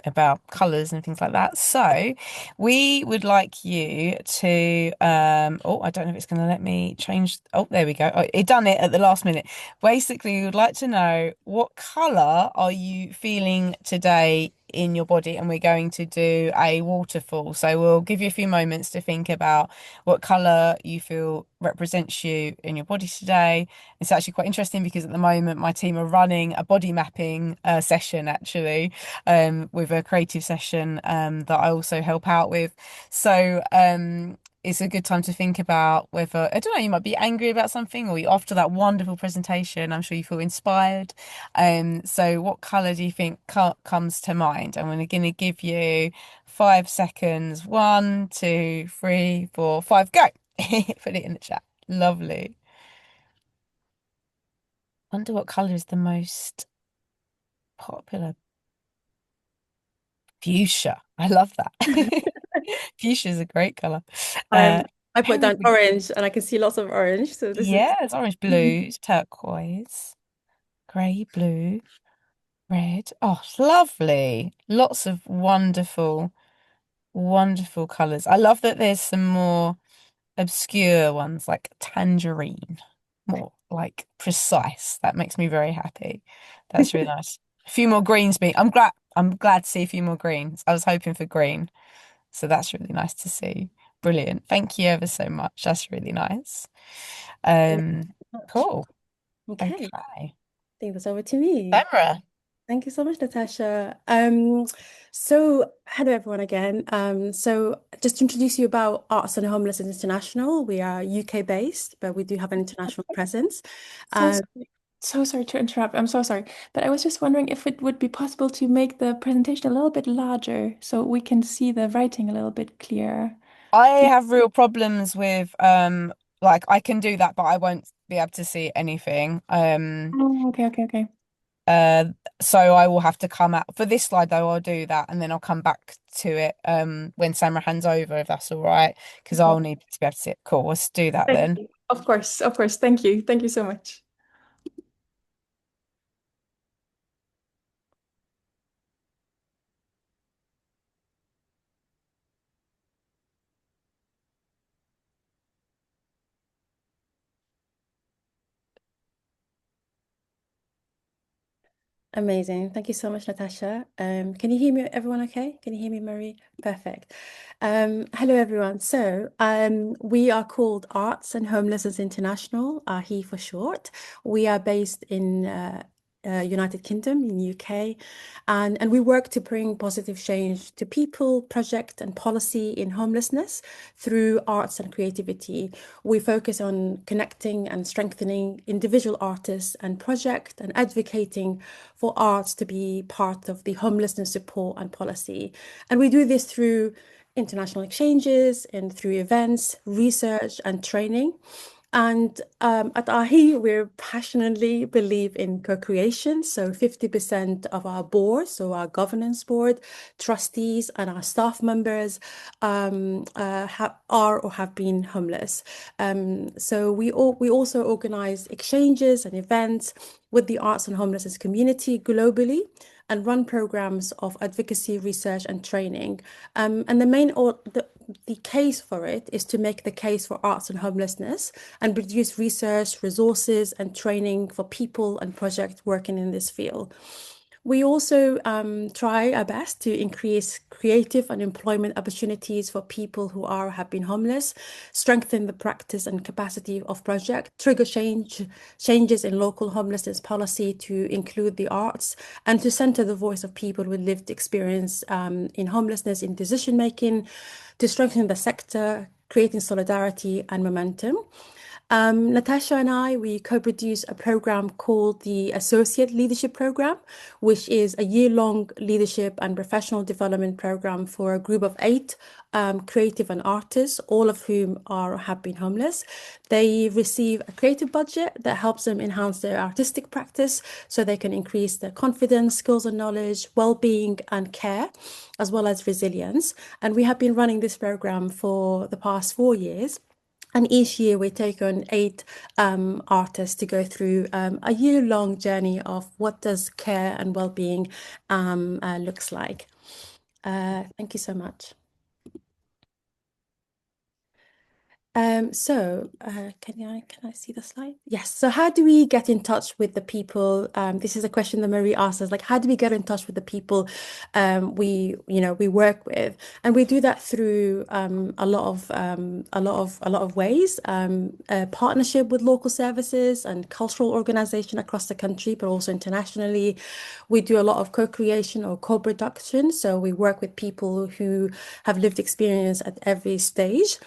about colours and things like that. So we would like you to, oh, I don't know if it's going to let me change. Oh, there we go. Oh, it done it at the last minute. Basically, we would like to know what colour are you feeling today in your body, and we're going to do a waterfall. So we'll give you a few moments to think about what colour you feel represents you in your body today. It's actually quite interesting because at the moment my team are running a body mapping session actually, with a creative session that I also help out with. So it's a good time to think about whether, I don't know, you might be angry about something, or after that wonderful presentation, I'm sure you feel inspired. So what colour do you think comes to mind? And we're going to give you 5 seconds. 1, 2, 3, 4, 5, go. Put it in the chat. Lovely. Wonder what colour is the most popular. Fuchsia. I love that. Fuchsia is a great colour. I put down orange and I can see lots of orange. So this is Yeah, it's orange, blues, turquoise, grey, blue, red. Oh, lovely. Lots of wonderful, wonderful colours. I love that there's some more obscure ones like tangerine, more like precise. That makes me very happy. That's really nice. A few more greens being. I'm glad to see a few more greens. I was hoping for green. So that's really nice to see. Brilliant. Thank you ever so much. That's really nice. thank you so much. Cool. Okay, I Okay. think that's over to me. Camera. Thank you so much, Natasha. So hello everyone again. So just to introduce you about Arts and Homelessness International, we are UK based, but we do have an international presence. So sorry. So sorry to interrupt. I'm so sorry, but I was just wondering if it would be possible to make the presentation a little bit larger so we can see the writing a little bit clearer. I Do have real problems with like I can do that, but I won't be able to see anything. Oh, okay, okay, okay. Uh so I will have to come out for this slide though, I'll do that and then I'll come back to it when Samra hands over, if that's all right, because Okay. I'll need to be able to see it. Cool, let's do that Thank then. you. Of course, of course. Thank you. Thank you so much. Amazing. Thank you so much, Natasha. Can you hear me, everyone okay? Can you hear me, Marie? Perfect. Hello, everyone. So we are called Arts and Homelessness International, HE for short. We are based in United Kingdom, in UK, and we work to bring positive change to people, project, and policy in homelessness through arts and creativity. We focus on connecting and strengthening individual artists and projects and advocating for arts to be part of the homelessness support and policy. And we do this through international exchanges and through events, research, and training. And at AHI, we passionately believe in co-creation. So 50% of our board, so our governance board, trustees, and our staff members are or have been homeless. So we also organize exchanges and events with the arts and homelessness community globally and run programs of advocacy, research, and training. And the case for it is to make the case for arts and homelessness and produce research, resources, and training for people and projects working in this field. We also try our best to increase creative and employment opportunities for people who have been homeless, strengthen the practice and capacity of projects, trigger changes in local homelessness policy to include the arts, and to center the voice of people with lived experience in homelessness in decision making, to strengthen the sector, creating solidarity and momentum. Natasha and I, we co-produce a program called the Associate Leadership Program, which is a year-long leadership and professional development program for a group of 8 creative and artists, all of whom have been homeless. They receive a creative budget that helps them enhance their artistic practice so they can increase their confidence, skills and knowledge, well-being and care, as well as resilience. And we have been running this program for the past 4 years. And each year we take on 8 artists to go through a year-long journey of what does care and well-being looks like. Thank you so much. Can I see the slide? Yes. So how do we get in touch with the people? This is a question that Marie asked us, like, how do we get in touch with the people we work with? And we do that through a lot of ways. Partnership with local services and cultural organization across the country, but also internationally. We do a lot of co-creation or co-production. So we work with people who have lived experience at every stage.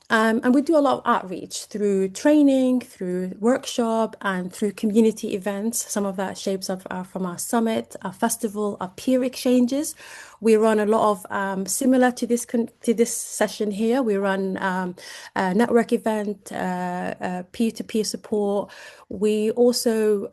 And we do a lot of outreach through training, through workshop, and through community events. Some of that shapes up from our summit, our festival, our peer exchanges. We run a lot of similar to this session here. We run a network event, peer-to-peer support. We also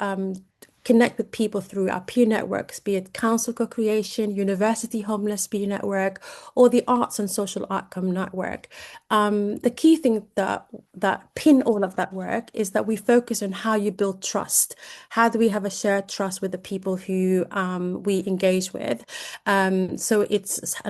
connect with people through our peer networks, be it council co-creation, university homeless peer network, or the arts and social outcome network. The key thing that pin all of that work is that we focus on how you build trust. How do we have a shared trust with the people who we engage with? And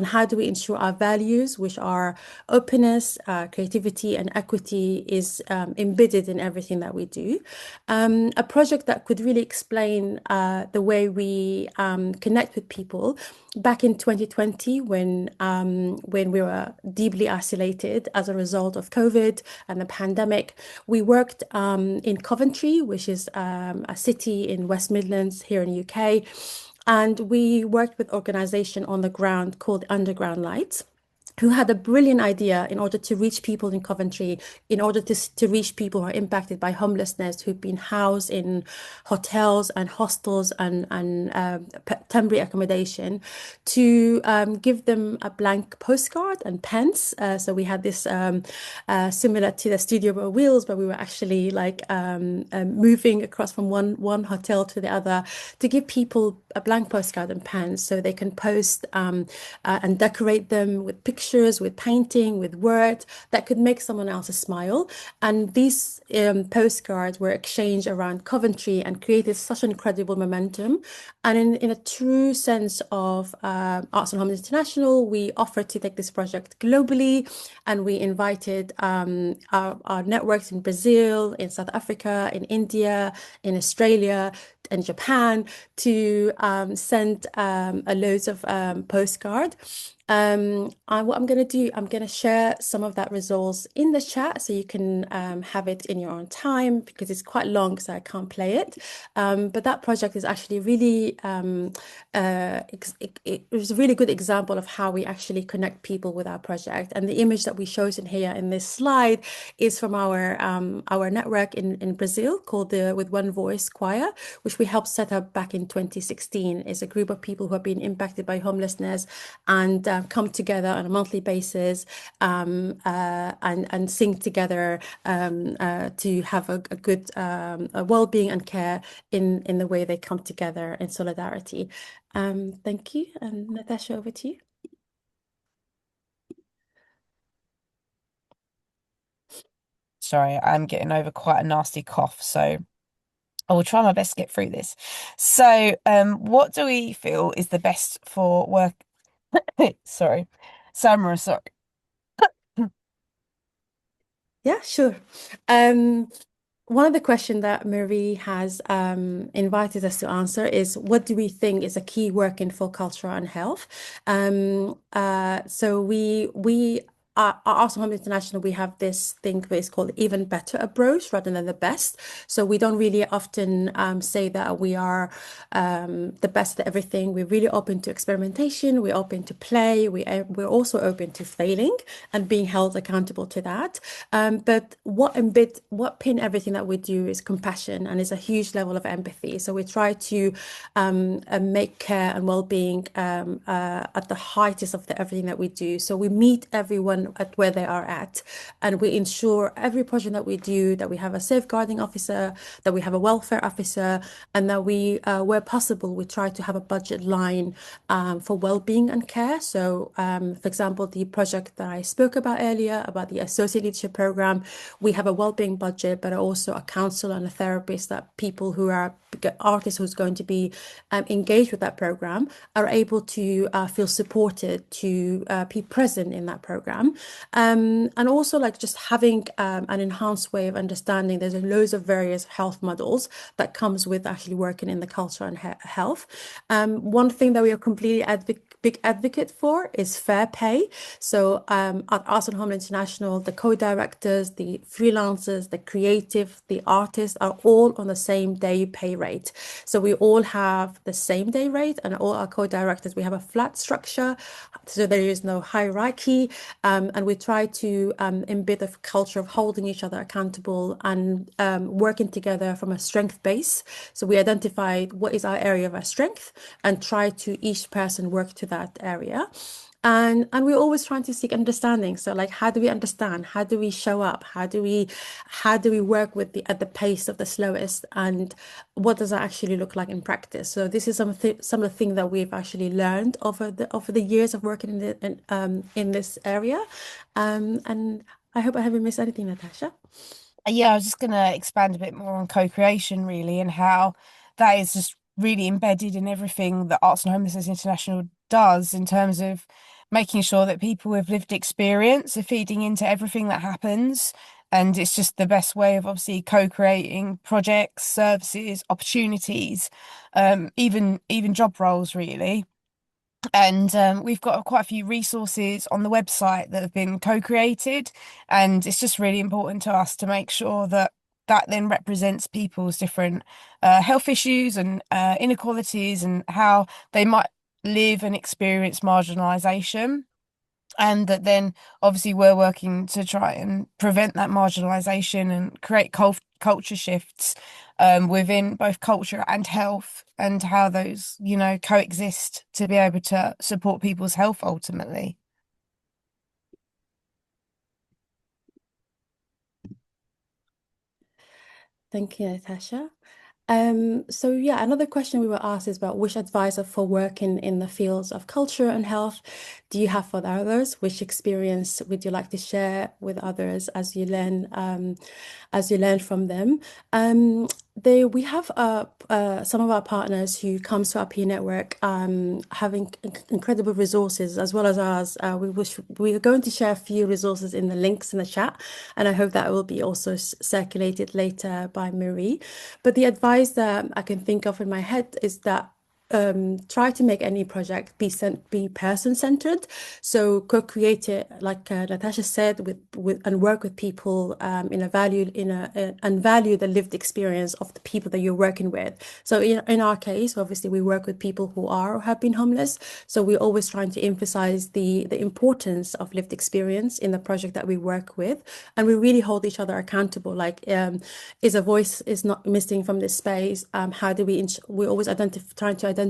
how do we ensure our values, which are openness, creativity, and equity, is embedded in everything that we do. A project that could really explain the way we connect with people. Back in 2020, when we were deeply isolated as a result of COVID and the pandemic, we worked in Coventry, which is a city in West Midlands here in the UK, and we worked with an organisation on the ground called Underground Lights, who had a brilliant idea in order to reach people in Coventry, in order to reach people who are impacted by homelessness, who've been housed in hotels and hostels and temporary accommodation, to give them a blank postcard and pens. So we had this similar to the Studio Wheels, but we were actually like moving across from one hotel to the other to give people a blank postcard and pens so they can post and decorate them with pictures pictures, with painting, with words that could make someone else smile. And these postcards were exchanged around Coventry and created such an incredible momentum. And in a true sense of Arts and Homelessness International, we offered to take this project globally, and we invited our networks in Brazil, in South Africa, in India, in Australia, and Japan to send a loads of postcards. What I'm going to do, I'm going to share some of that results in the chat so you can have it in your own time, because it's quite long, so I can't play it. But that project is actually really, it was a really good example of how we actually connect people with our project. And the image that we chosen here in this slide is from our network in Brazil called the With One Voice Choir, which we helped set up back in 2016. It's a group of people who have been impacted by homelessness and come together on a monthly basis and sing together to have a good well-being and care in the way they come together in solidarity. Thank you. And Natasha, over to you. Sorry, I'm getting over quite a nasty cough, so I will try my best to get through this. So, what do we feel is the best for work? Sorry, SAMRA, sorry. Yeah, sure. One of the questions that Marie has invited us to answer is, what do we think is a key working for culture and health? So we at Artists Roundtables International, we have this thing that is called even better approach rather than the best. So we don't really often say that we are the best at everything. We're really open to experimentation. We're open to play. We're also open to failing and being held accountable to that. But what pin everything that we do is compassion, and is a huge level of empathy. So we try to make care and well-being at the height of everything that we do. So we meet everyone at where they are at, and we ensure every project that we do that we have a safeguarding officer, that we have a welfare officer, and that we, where possible, we try to have a budget line for well-being and care. So, for example, the project that I spoke about earlier about the associate leadership program, we have a well-being budget, but also a counselor and a therapist that people who are artists who's going to be engaged with that program are able to feel supported to be present in that program. And also like just having an enhanced way of understanding. There's loads of various health models that comes with actually working in the culture and health. One thing that we are completely big advocate for is fair pay. So at Arts and Homelessness International, the co-directors, the freelancers, the creative, the artists are all on the same day pay rate. So we all have the same day rate, and all our co-directors, we have a flat structure, so there is no hierarchy, and we try to embed a culture of holding each other accountable and working together from a strength base. So we identified what is our area of our strength and try to each person work to that area. And we're always trying to seek understanding. So like, how do we understand? How do we show up? How do we work with at the pace of the slowest? And what does that actually look like in practice? So this is some of the things that we've actually learned over the years of working in this area. And I hope I haven't missed anything, Natasha. Yeah, I was just going to expand a bit more on co-creation, really, and how that is just really embedded in everything that Arts and Homelessness International does, in terms of making sure that people with lived experience are feeding into everything that happens. And it's just the best way of obviously co-creating projects, services, opportunities, even job roles, really. And we've got quite a few resources on the website that have been co-created, and it's just really important to us to make sure that then represents people's different health issues and inequalities, and how they might live and experience marginalisation. And that then obviously we're working to try and prevent that marginalisation and create culture shifts within both culture and health, and how those, coexist to be able to support people's health ultimately. Thank you, Natasha. So yeah, another question we were asked is about which advisor for working in the fields of culture and health do you have for others? Which experience would you like to share with others as you learn from them? We have some of our partners who comes to our peer network having incredible resources as well as ours. We are going to share a few resources in the links in the chat, and I hope that will be also circulated later by Marie. But the advice that I can think of in my head is that try to make any project be person-centered. So co-create it, like Natasha said, and work with people and value the lived experience of the people that you're working with. So in our case, obviously, we work with people who are or have been homeless. So we're always trying to emphasize the importance of lived experience in the project that we work with, and we really hold each other accountable. Like, is a voice is not missing from this space? How do we're always trying to identify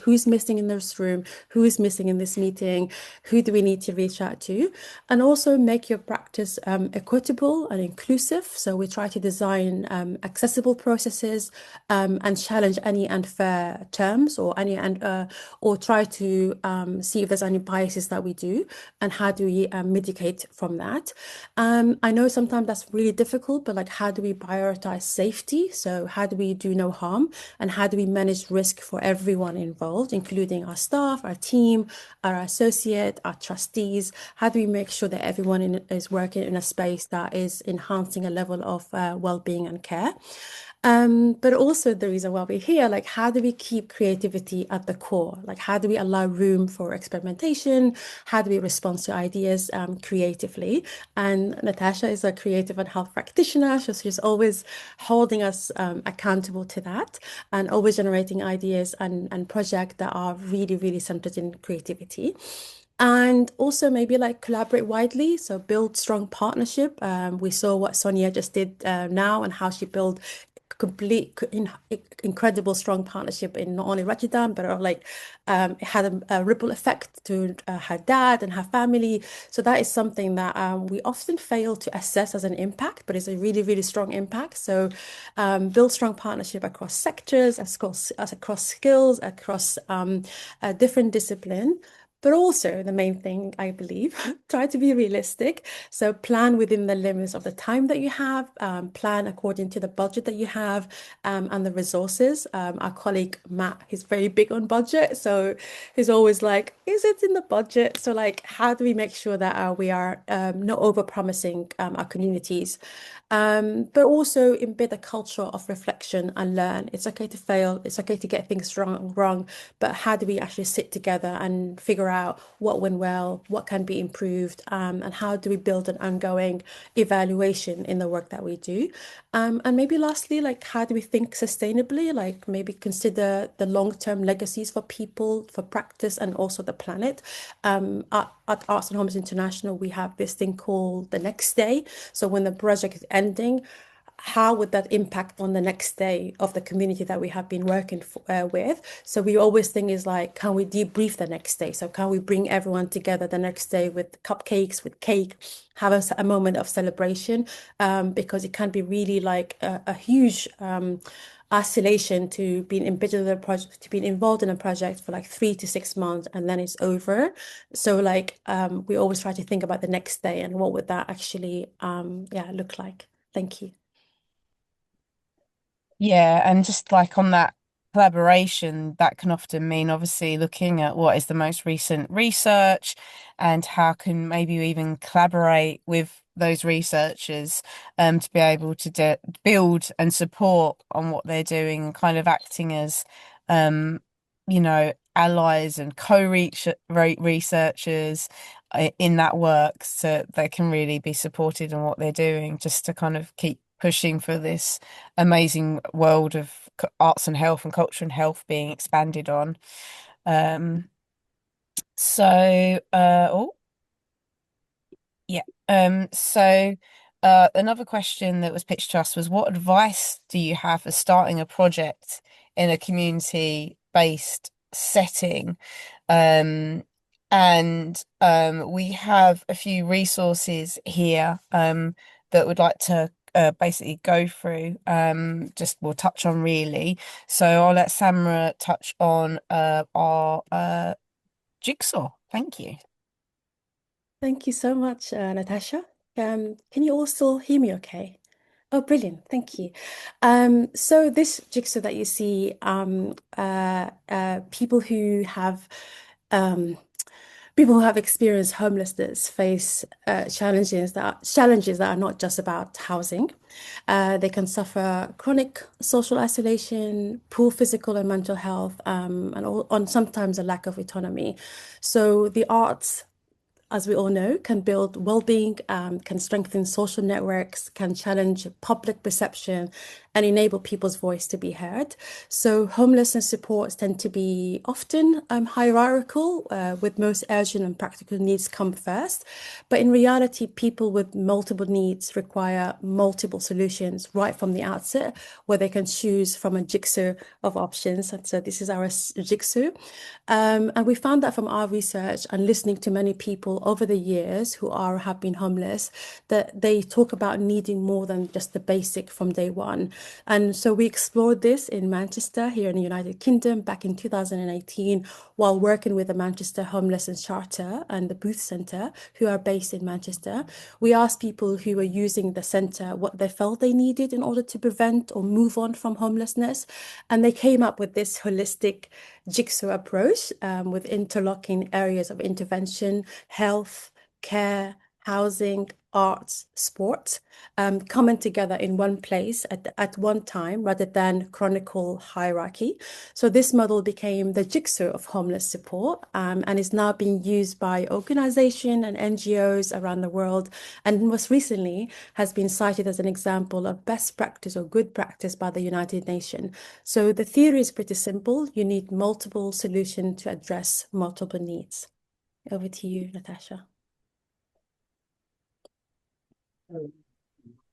who's missing in this room, who is missing in this meeting, who do we need to reach out to, and also make your practice equitable and inclusive. So we try to design accessible processes and challenge any unfair terms or or try to see if there's any biases that we do and how do we mitigate from that. I know sometimes that's really difficult, but like, how do we prioritize safety? So how do we do no harm, and how do we manage risk for everyone involved, including our staff, our team, our associate, our trustees? How do we make sure that everyone is working in a space that is enhancing a level of well-being and care? But also the reason why we're here, like, how do we keep creativity at the core? Like, how do we allow room for experimentation? How do we respond to ideas creatively? And Natasha is a creative and health practitioner, so she's always holding us accountable to that and always generating ideas and projects that are really, really centered in creativity. And also maybe like collaborate widely, so build strong partnership. We saw what Sonia just did now and how she built incredible strong partnership in not only Rotterdam, but like it had a ripple effect to her dad and her family. So that is something that we often fail to assess as an impact, but it's a really, really strong impact. So build strong partnership across sectors, across skills, across different discipline. But also the main thing, I believe, try to be realistic. So plan within the limits of the time that you have, plan according to the budget that you have and the resources. Our colleague Matt, he's very big on budget. So he's always like, is it in the budget? So like, how do we make sure that we are not over-promising our communities? But also embed a culture of reflection and learn. It's okay to fail. It's okay to get things wrong. But how do we actually sit together and figure out what went well, what can be improved, and how do we build an ongoing evaluation in the work that we do? And maybe lastly, like, how do we think sustainably? Like, maybe consider the long-term legacies for people, for practice, and also the planet. At Artists and Homelessness International, we have this thing called the next day. So when the project is ending, how would that impact on the next day of the community that we have been working with? So we always think is like, can we debrief the next day? So can we bring everyone together the next day with cupcakes, with cake, have a moment of celebration? Because it can be really like a huge isolation to being embedded in a project, to being involved in a project for like 3 to 6 months, and then it's over. So like we always try to think about the next day and what would that actually look like. Thank you. Yeah, and just like on that collaboration, that can often mean obviously looking at what is the most recent research and how can maybe you even collaborate with those researchers to be able to build and support on what they're doing and kind of acting as allies and co-researchers in that work, so they can really be supported in what they're doing, just to kind of keep pushing for this amazing world of arts and health and culture and health being expanded on. Another question that was pitched to us was, what advice do you have for starting a project in a community-based setting? And we have a few resources here that would like to basically go through. Just we'll touch on really. So I'll let Samra touch on our jigsaw. Thank you. Thank you so much, Natasha. Can you all still hear me okay? Oh, brilliant. Thank you. So this jigsaw that you see, people who have experienced homelessness face challenges that are not just about housing. They can suffer chronic social isolation, poor physical and mental health, and sometimes a lack of autonomy. So the arts, as we all know, can build well-being, can strengthen social networks, can challenge public perception, and enable people's voice to be heard. So homelessness supports tend to be often hierarchical, with most urgent and practical needs come first. But in reality, people with multiple needs require multiple solutions right from the outset, where they can choose from a jigsaw of options. And so this is our jigsaw. And we found that from our research and listening to many people over the years who have been homeless, that they talk about needing more than just the basic from day one. And so we explored this in Manchester, here in the United Kingdom, back in 2018, while working with the Manchester Homelessness Charter and the Booth Centre, who are based in Manchester. We asked people who were using the centre what they felt they needed in order to prevent or move on from homelessness. And they came up with this holistic jigsaw approach, with interlocking areas of intervention, health, care, housing, arts, sport, coming together in one place at one time rather than chronicle hierarchy. So this model became the jigsaw of homeless support, and is now being used by organizations and NGOs around the world, and most recently has been cited as an example of best practice or good practice by the United Nations. So the theory is pretty simple. You need multiple solutions to address multiple needs. Over to you, Natasha.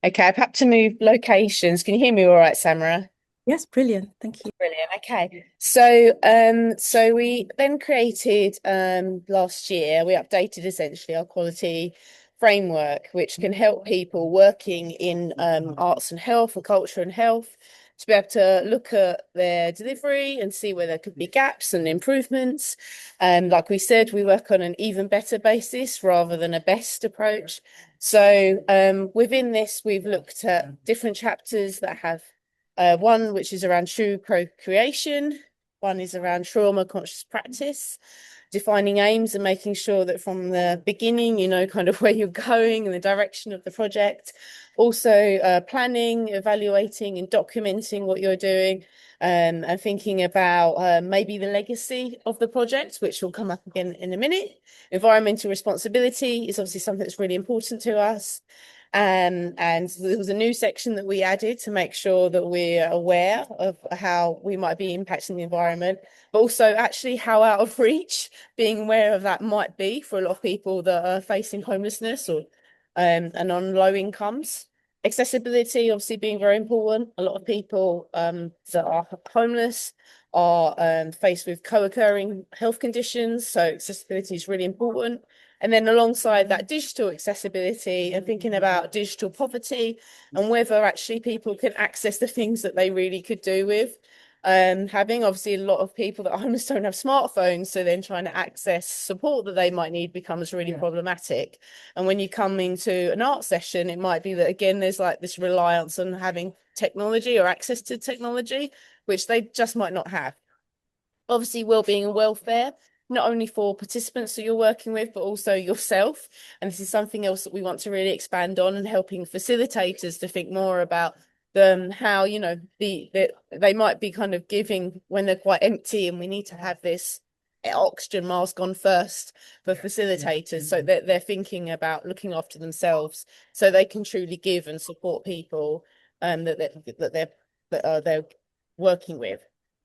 Okay, I've had to move locations. Can you hear me all right, Samra? Yes, brilliant. Thank you. Brilliant. Okay. So we then created last year, we updated essentially our quality framework, which can help people working in arts and health or culture and health to be able to look at their delivery and see where there could be gaps and improvements. Like we said, we work on an even better basis rather than a best approach. So within this, we've looked at different chapters that have one which is around true co-creation, one is around trauma conscious practice, defining aims and making sure that from the beginning you know kind of where you're going and the direction of the project. Also planning, evaluating and documenting what you're doing, and thinking about maybe the legacy of the project, which will come up again in a minute. Environmental responsibility is obviously something that's really important to us. And there was a new section that we added to make sure that we're aware of how we might be impacting the environment, but also actually how out of reach being aware of that might be for a lot of people that are facing homelessness or and on low incomes. Accessibility obviously being very important. A lot of people that are homeless are faced with co-occurring health conditions, so accessibility is really important. And then alongside that, digital accessibility and thinking about digital poverty and whether actually people can access the things that they really could do with. Having obviously a lot of people that are homeless don't have smartphones, so then trying to access support that they might need becomes really problematic. And when you come into an art session, it might be that again there's like this reliance on having technology or access to technology, which they just might not have. Obviously, wellbeing and welfare, not only for participants that you're working with, but also yourself. And this is something else that we want to really expand on, and helping facilitators to think more about how, you know, they might be kind of giving when they're quite empty, and we need to have this oxygen mask on first for facilitators, so that they're thinking about looking after themselves so they can truly give and support people that they're working with.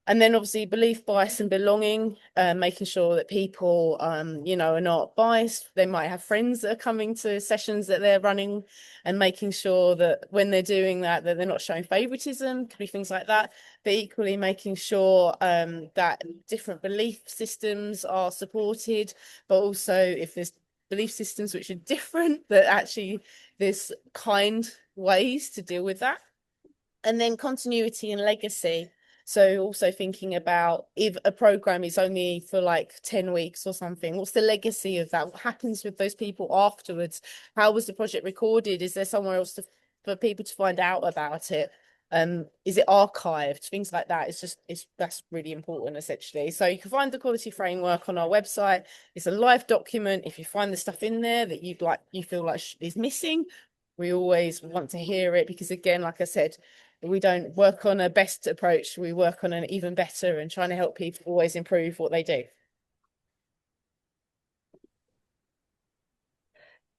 And then obviously belief, bias and belonging, making sure that people, you know, are not biased. They might have friends that are coming to sessions that they're running, and making sure that when they're doing that they're not showing favoritism, could be things like that. But equally making sure that different belief systems are supported, but also if there's belief systems which are different, that actually there's kind ways to deal with that. And then continuity and legacy. So also thinking about if a program is only for like 10 weeks or something, what's the legacy of that? What happens with those people afterwards? How was the project recorded? Is there somewhere else for people to find out about it? Is it archived? Things like that. That's really important essentially. So you can find the quality framework on our website. It's a live document. If you find the stuff in there that you feel like is missing, we always want to hear it, because again, like I said, we don't work on a best approach, we work on an even better, and trying to help people always improve what they do.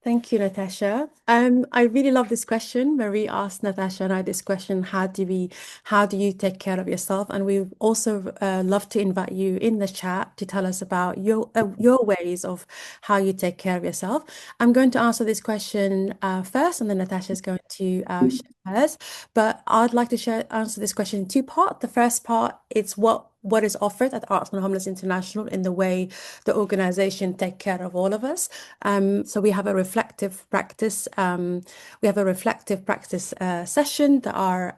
Thank you, Natasha. I really love this question. Marie asked Natasha and I this question: how do you take care of yourself? And we also love to invite you in the chat to tell us about your ways of how you take care of yourself. I'm going to answer this question first, and then Natasha is going to share hers. But I'd like to answer this question in two parts. The first part, it's what is offered at Artists and Homelessness International in the way the organization take care of all of us. So we have a reflective practice. Session that are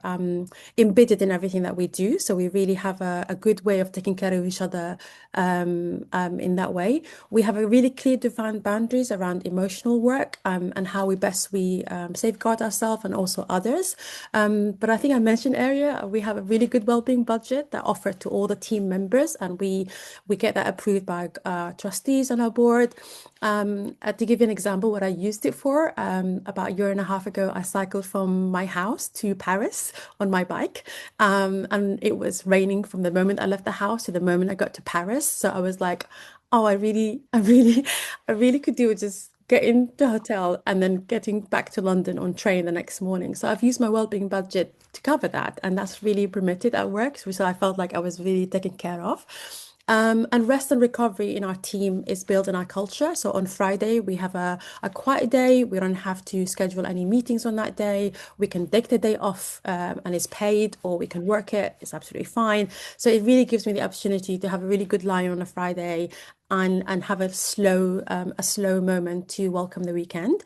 embedded in everything that we do. So we really have a good way of taking care of each other in that way. We have a really clear defined boundaries around emotional work and how we safeguard ourselves and also others. But I think I mentioned earlier, we have a really good wellbeing budget that offered to all the team members, and we get that approved by trustees on our board. To give you an example, what I used it for, about a year and a half ago, I cycled from my house to Paris on my bike, and it was raining from the moment I left the house to the moment I got to Paris. So I was like, oh, I really could do with just getting to the hotel and then getting back to London on train the next morning. So I've used my wellbeing budget to cover that, and that's really permitted at work. So I felt like I was really taken care of. And rest and recovery in our team is built in our culture. So on Friday, we have a quiet day. We don't have to schedule any meetings on that day. We can take the day off and it's paid, or we can work it. It's absolutely fine. So it really gives me the opportunity to have a really good lie on a Friday and have a slow moment to welcome the weekend.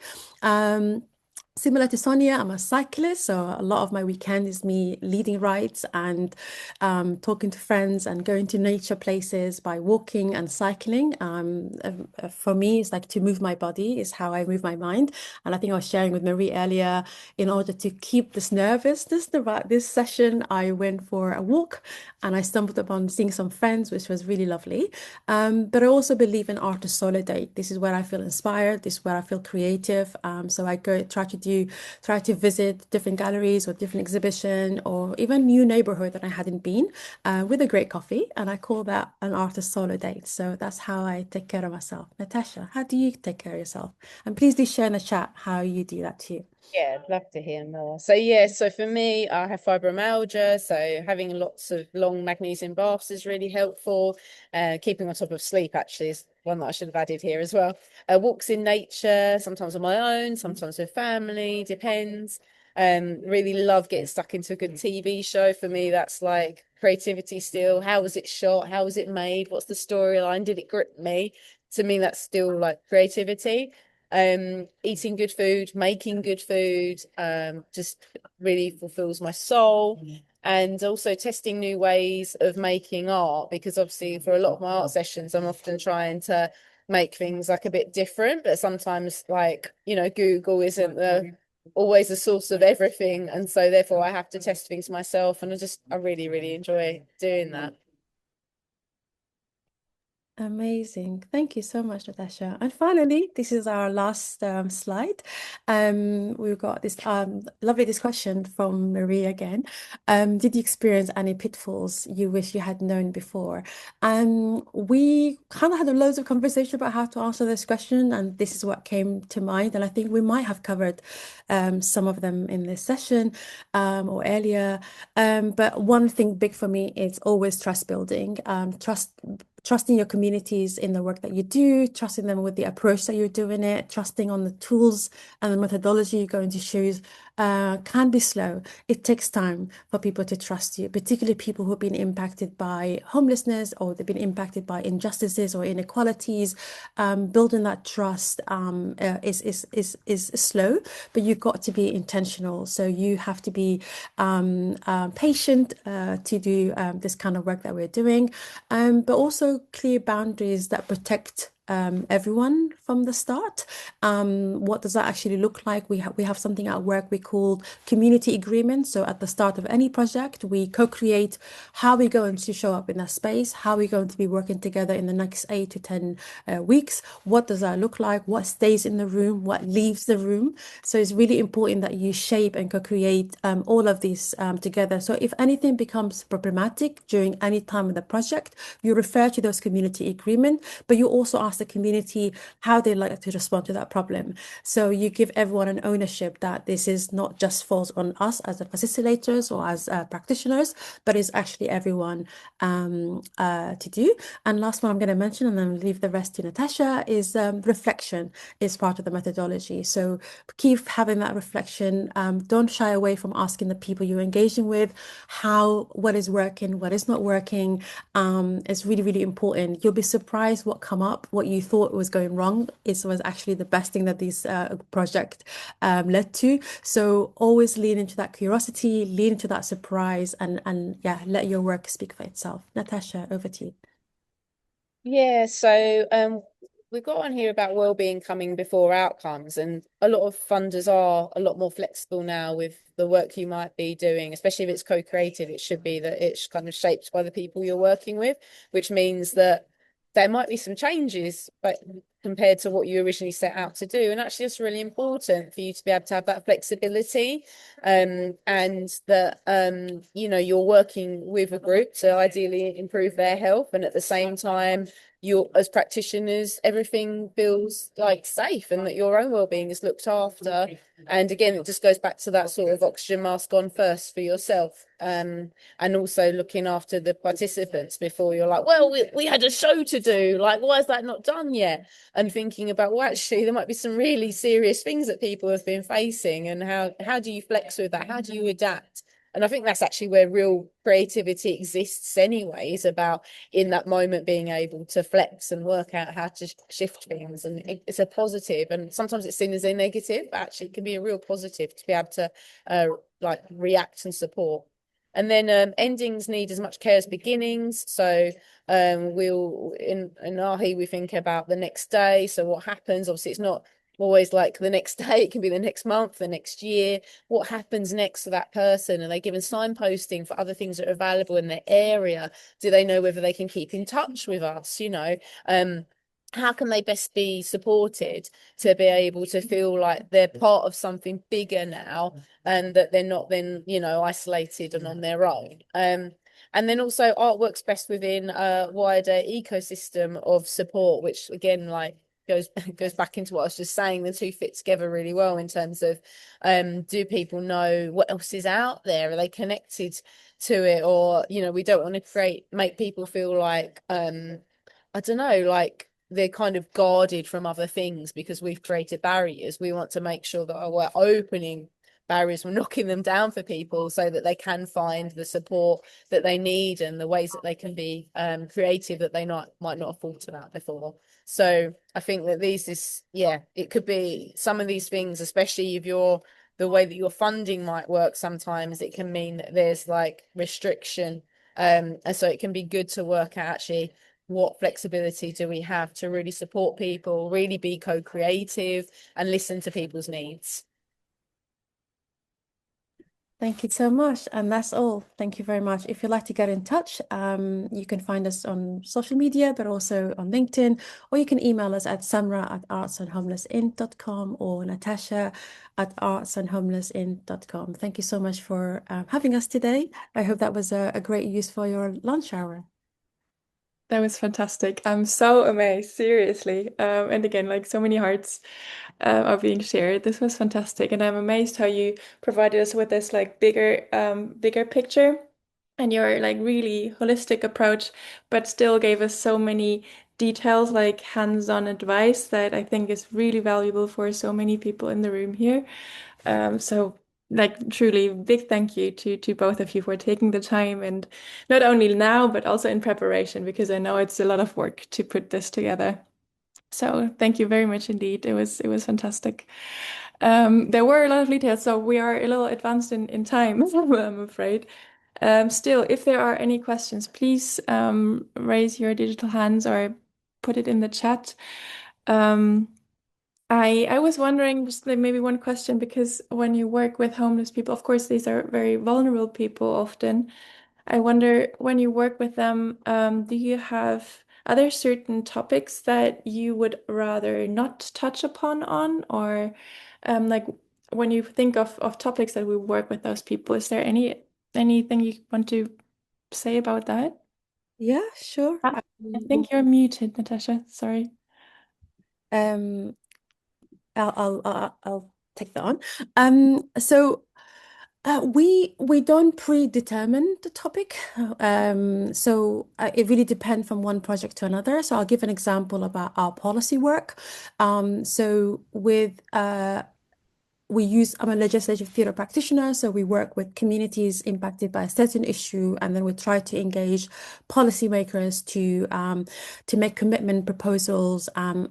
Similar to Sonia, I'm a cyclist, so a lot of my weekend is me leading rides and talking to friends and going to nature places by walking and cycling. For me, it's like to move my body is how I move my mind. And I think I was sharing with Marie earlier, in order to keep this nervousness about this session, I went for a walk and I stumbled upon seeing some friends, which was really lovely. But I also believe in art to solidate. This is where I feel inspired. This is where I feel creative. So I try to visit different galleries or different exhibition or even new neighborhood that I hadn't been with a great coffee. And I call that an artist solo date. So that's how I take care of myself. Natasha, how do you take care of yourself? And please do share in the chat how you do that too. Yeah, I'd love to hear more. So for me, I have fibromyalgia, so having lots of long magnesium baths is really helpful. Keeping on top of sleep actually is one that I should have added here as well. Walks in nature, sometimes on my own, sometimes with family, depends. Really love getting stuck into a good TV show. For me, that's like creativity still. How was it shot? How was it made? What's the storyline? Did it grip me? To me, that's still like creativity. Eating good food, making good food, just really fulfills my soul. And also testing new ways of making art, because obviously for a lot of my art sessions, I'm often trying to make things like a bit different, but sometimes Google isn't always a source of everything. And so therefore I have to test things myself. And I really, really enjoy doing that. Amazing. Thank you so much, Natasha. And finally, this is our last slide. We've got this lovely discussion from Marie again. Did you experience any pitfalls you wish you had known before? We kind of had loads of conversation about how to answer this question, and this is what came to mind. And I think we might have covered some of them in this session or earlier. But one thing big for me is always trust building. Trusting your communities in the work that you do, trusting them with the approach that you're doing it, trusting on the tools and the methodology you're going to choose, can be slow. It takes time for people to trust you, particularly people who've been impacted by homelessness or they've been impacted by injustices or inequalities. Building that trust is slow, but you've got to be intentional. So you have to be patient to do this kind of work that we're doing, but also clear boundaries that protect everyone from the start. What does that actually look like? We have something at work we call community agreements. So at the start of any project, we co-create how we're going to show up in that space, how we're going to be working together in the next 8 to 10 weeks. What does that look like? What stays in the room? What leaves the room? So it's really important that you shape and co-create all of these together. So if anything becomes problematic during any time of the project, you refer to those community agreements, but you also ask the community how they like to respond to that problem. So you give everyone an ownership that this is not just falls on us as the facilitators or as practitioners, but it's actually everyone to do. And last one I'm going to mention, and then leave the rest to Natasha, is reflection is part of the methodology. So keep having that reflection. Don't shy away from asking the people you're engaging with what is working, what is not working. It's really, really important. You'll be surprised what come up, what you thought was going wrong was actually the best thing that this project led to. So always lean into that curiosity, lean into that surprise, and yeah, let your work speak for itself. Natasha, over to you. Yeah, so we've got on here about well-being coming before outcomes, and a lot of funders are a lot more flexible now with the work you might be doing, especially if it's co-creative. It should be that it's kind of shaped by the people you're working with, which means that there might be some changes, but compared to what you originally set out to do. And actually, it's really important for you to be able to have that flexibility, and that you're working with a group to ideally improve their health, and at the same time, you as practitioners, everything feels like safe and that your own well-being is looked after. And again, it just goes back to that sort of oxygen mask on first for yourself, and also looking after the participants before you're like, well, we had a show to do, like, why is that not done yet? And thinking about, well, actually there might be some really serious things that people have been facing, and how do you flex with that? How do you adapt? And I think that's actually where real creativity exists anyway, is about in that moment being able to flex and work out how to shift things. And it's a positive, and sometimes it's seen as a negative, but actually it can be a real positive to be able to react and support. And then endings need as much care as beginnings. So we'll in AHI we think about the next day. So what happens? Obviously, it's not always like the next day. It can be the next month, the next year. What happens next to that person? Are they given signposting for other things that are available in their area? Do they know whether they can keep in touch with us? How can they best be supported to be able to feel like they're part of something bigger now, and that they're not then, isolated and on their own? And then also art works best within a wider ecosystem of support, which again, like goes back into what I was just saying. The two fit together really well in terms of do people know what else is out there? Are they connected to it? Or, we don't want to make people feel like I don't know, like they're kind of guarded from other things because we've created barriers. We want to make sure that we're opening barriers, we're knocking them down for people so that they can find the support that they need and the ways that they can be creative that they might not have thought about before. So I think that it could be some of these things, especially if the way that your funding might work, sometimes it can mean that there's like restriction. And so it can be good to work out actually what flexibility do we have to really support people, really be co-creative and listen to people's needs. Thank you so much. And that's all. Thank you very much. If you'd like to get in touch, you can find us on social media, but also on LinkedIn, or you can email us at samra@artsandhomelessin.com or natasha@artsandhomelessin.com. Thank you so much for having us today. I hope that was a great use for your lunch hour. That was fantastic. I'm so amazed, seriously. And again, like so many hearts are being shared. This was fantastic. And I'm amazed how you provided us with this like bigger picture and your like really holistic approach, but still gave us so many details, like hands-on advice that I think is really valuable for so many people in the room here. So like truly big thank you to both of you for taking the time, and not only now but also in preparation, because I know it's a lot of work to put this together. So thank you very much indeed. It was fantastic. There were a lot of details, so we are a little advanced in time, I'm afraid. Still, if there are any questions, please raise your digital hands or put it in the chat. I was wondering, just like maybe one question, because when you work with homeless people, of course, these are very vulnerable people often. I wonder, when you work with them, are there certain topics that you would rather not touch upon on, or like when you think of topics that we work with those people, is there anything you want to say about that? Yeah, sure. I think you're muted, Natasha. Sorry. Um, I'll take that on. So we don't predetermine the topic. It really depends from one project to another. So I'll give an example about our policy work. So with I'm a legislative theatre practitioner, so we work with communities impacted by a certain issue, and then we try to engage policymakers to make commitment proposals and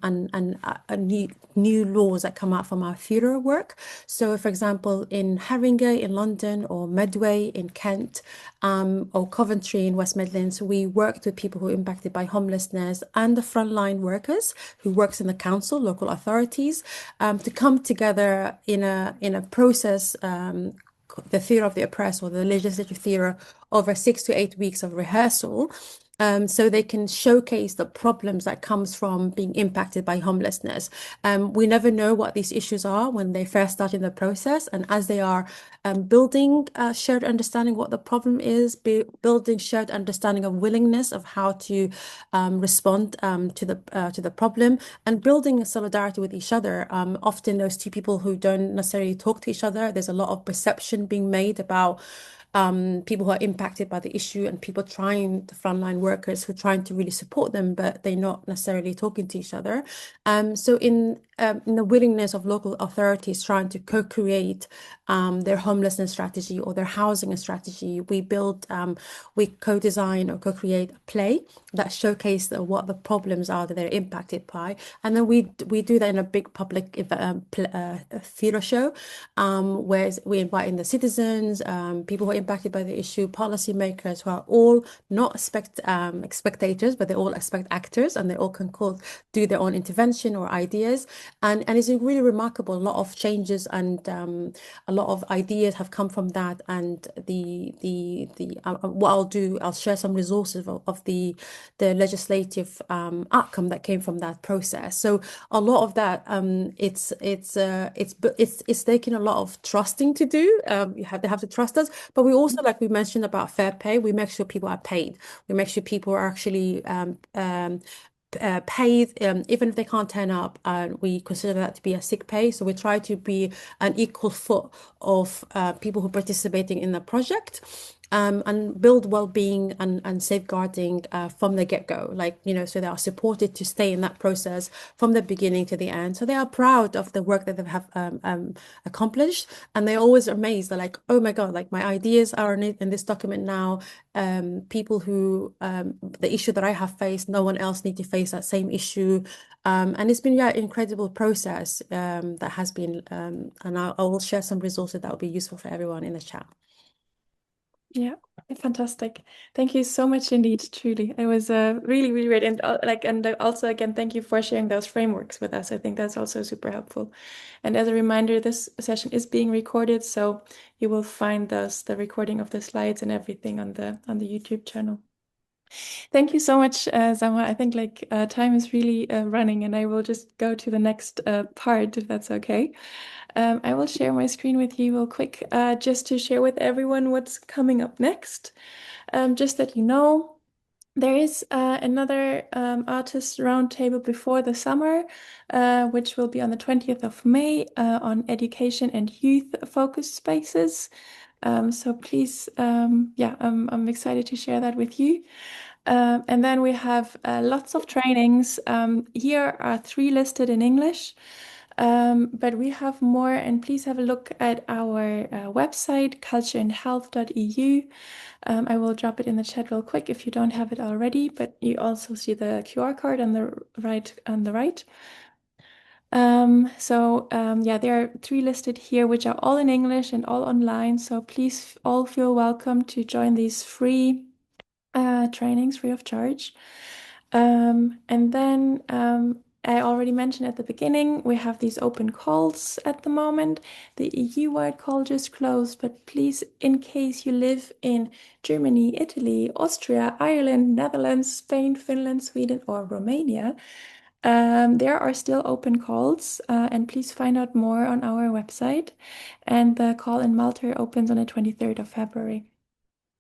new laws that come out from our theatre work. So, for example, in Haringey in London, or Medway in Kent, or Coventry in West Midlands, we worked with people who are impacted by homelessness and the frontline workers who works in the council, local authorities, to come together in a process, the theatre of the oppressed, or the legislative theatre, over 6 to 8 weeks of rehearsal. So they can showcase the problems that comes from being impacted by homelessness. We never know what these issues are when they first start in the process, and as they are building shared understanding what the problem is, building shared understanding of willingness of how to respond to the problem, and building a solidarity with each other. Often those two people who don't necessarily talk to each other, there's a lot of perception being made about people who are impacted by the issue, and the frontline workers who are trying to really support them, but they're not necessarily talking to each other. So in the willingness of local authorities trying to co-create their homelessness strategy or their housing strategy, we co-design or co-create a play that showcases what the problems are that they're impacted by, and then we do that in a big public theatre show, where we invite in the citizens, people who are impacted by the issue, policymakers, who are all not spectators, but they all expect actors, and they all can do their own intervention or ideas, and it's really remarkable. A lot of changes and a lot of ideas have come from that. And what I'll do, I'll share some resources of the legislative outcome that came from that process. So a lot of that, it's taking a lot of trusting to do. They have to trust us, but we also, like we mentioned about fair pay, we make sure people are paid. We make sure people are actually paid, even if they can't turn up. We consider that to be a sick pay. So we try to be an equal foot of people who are participating in the project. And build well-being and safeguarding from the get-go, so they are supported to stay in that process from the beginning to the end. So they are proud of the work that they have accomplished, and they're always amazed. They're like, oh my God, like my ideas are in this document now. People who, the issue that I have faced, no one else need to face that same issue. And it's been an incredible process that has been, and I will share some resources that will be useful for everyone in the chat. Yeah, fantastic. Thank you so much indeed, truly. It was really, really great. And also again, thank you for sharing those frameworks with us. I think that's also super helpful. And as a reminder, this session is being recorded, so you will find the recording of the slides and everything on the YouTube channel. Thank you so much, Samra. I think time is really running, and I will just go to the next part, if that's okay. I will share my screen with you real quick, just to share with everyone what's coming up next. Just that you know, there is another Artists Roundtable before the summer, which will be on the 20th of May on education and youth focused spaces. So please, I'm excited to share that with you. And then we have lots of trainings. Here are 3 listed in English. But we have more, and please have a look at our website, cultureandhealth.eu. I will drop it in the chat real quick if you don't have it already, but you also see the QR code on the right. Yeah, there are 3 listed here, which are all in English and all online. So please all feel welcome to join these free trainings free of charge. And then I already mentioned at the beginning, we have these open calls at the moment. The EU-wide call just closed, but please, in case you live in Germany, Italy, Austria, Ireland, Netherlands, Spain, Finland, Sweden, or Romania, there are still open calls, and please find out more on our website. And the call in Malta opens on the 23rd of February.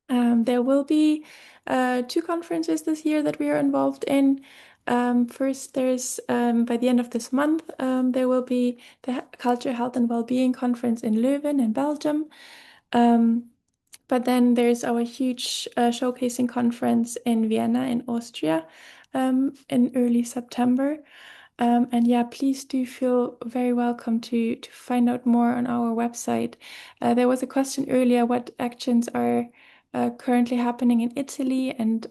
There will be 2 conferences this year that we are involved in. First, there's by the end of this month, there will be the Culture, Health and Wellbeing Conference in Leuven in Belgium. But then there's our huge showcasing conference in Vienna in Austria in early September. And yeah, please do feel very welcome to find out more on our website. There was a question earlier, what actions are currently happening in Italy, and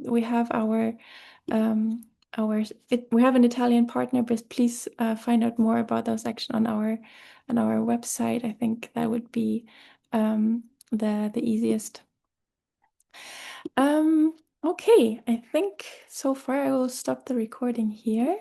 we have we have an Italian partner, but please find out more about those actions on our website. I think that would be the easiest. Okay, I think so far I will stop the recording here.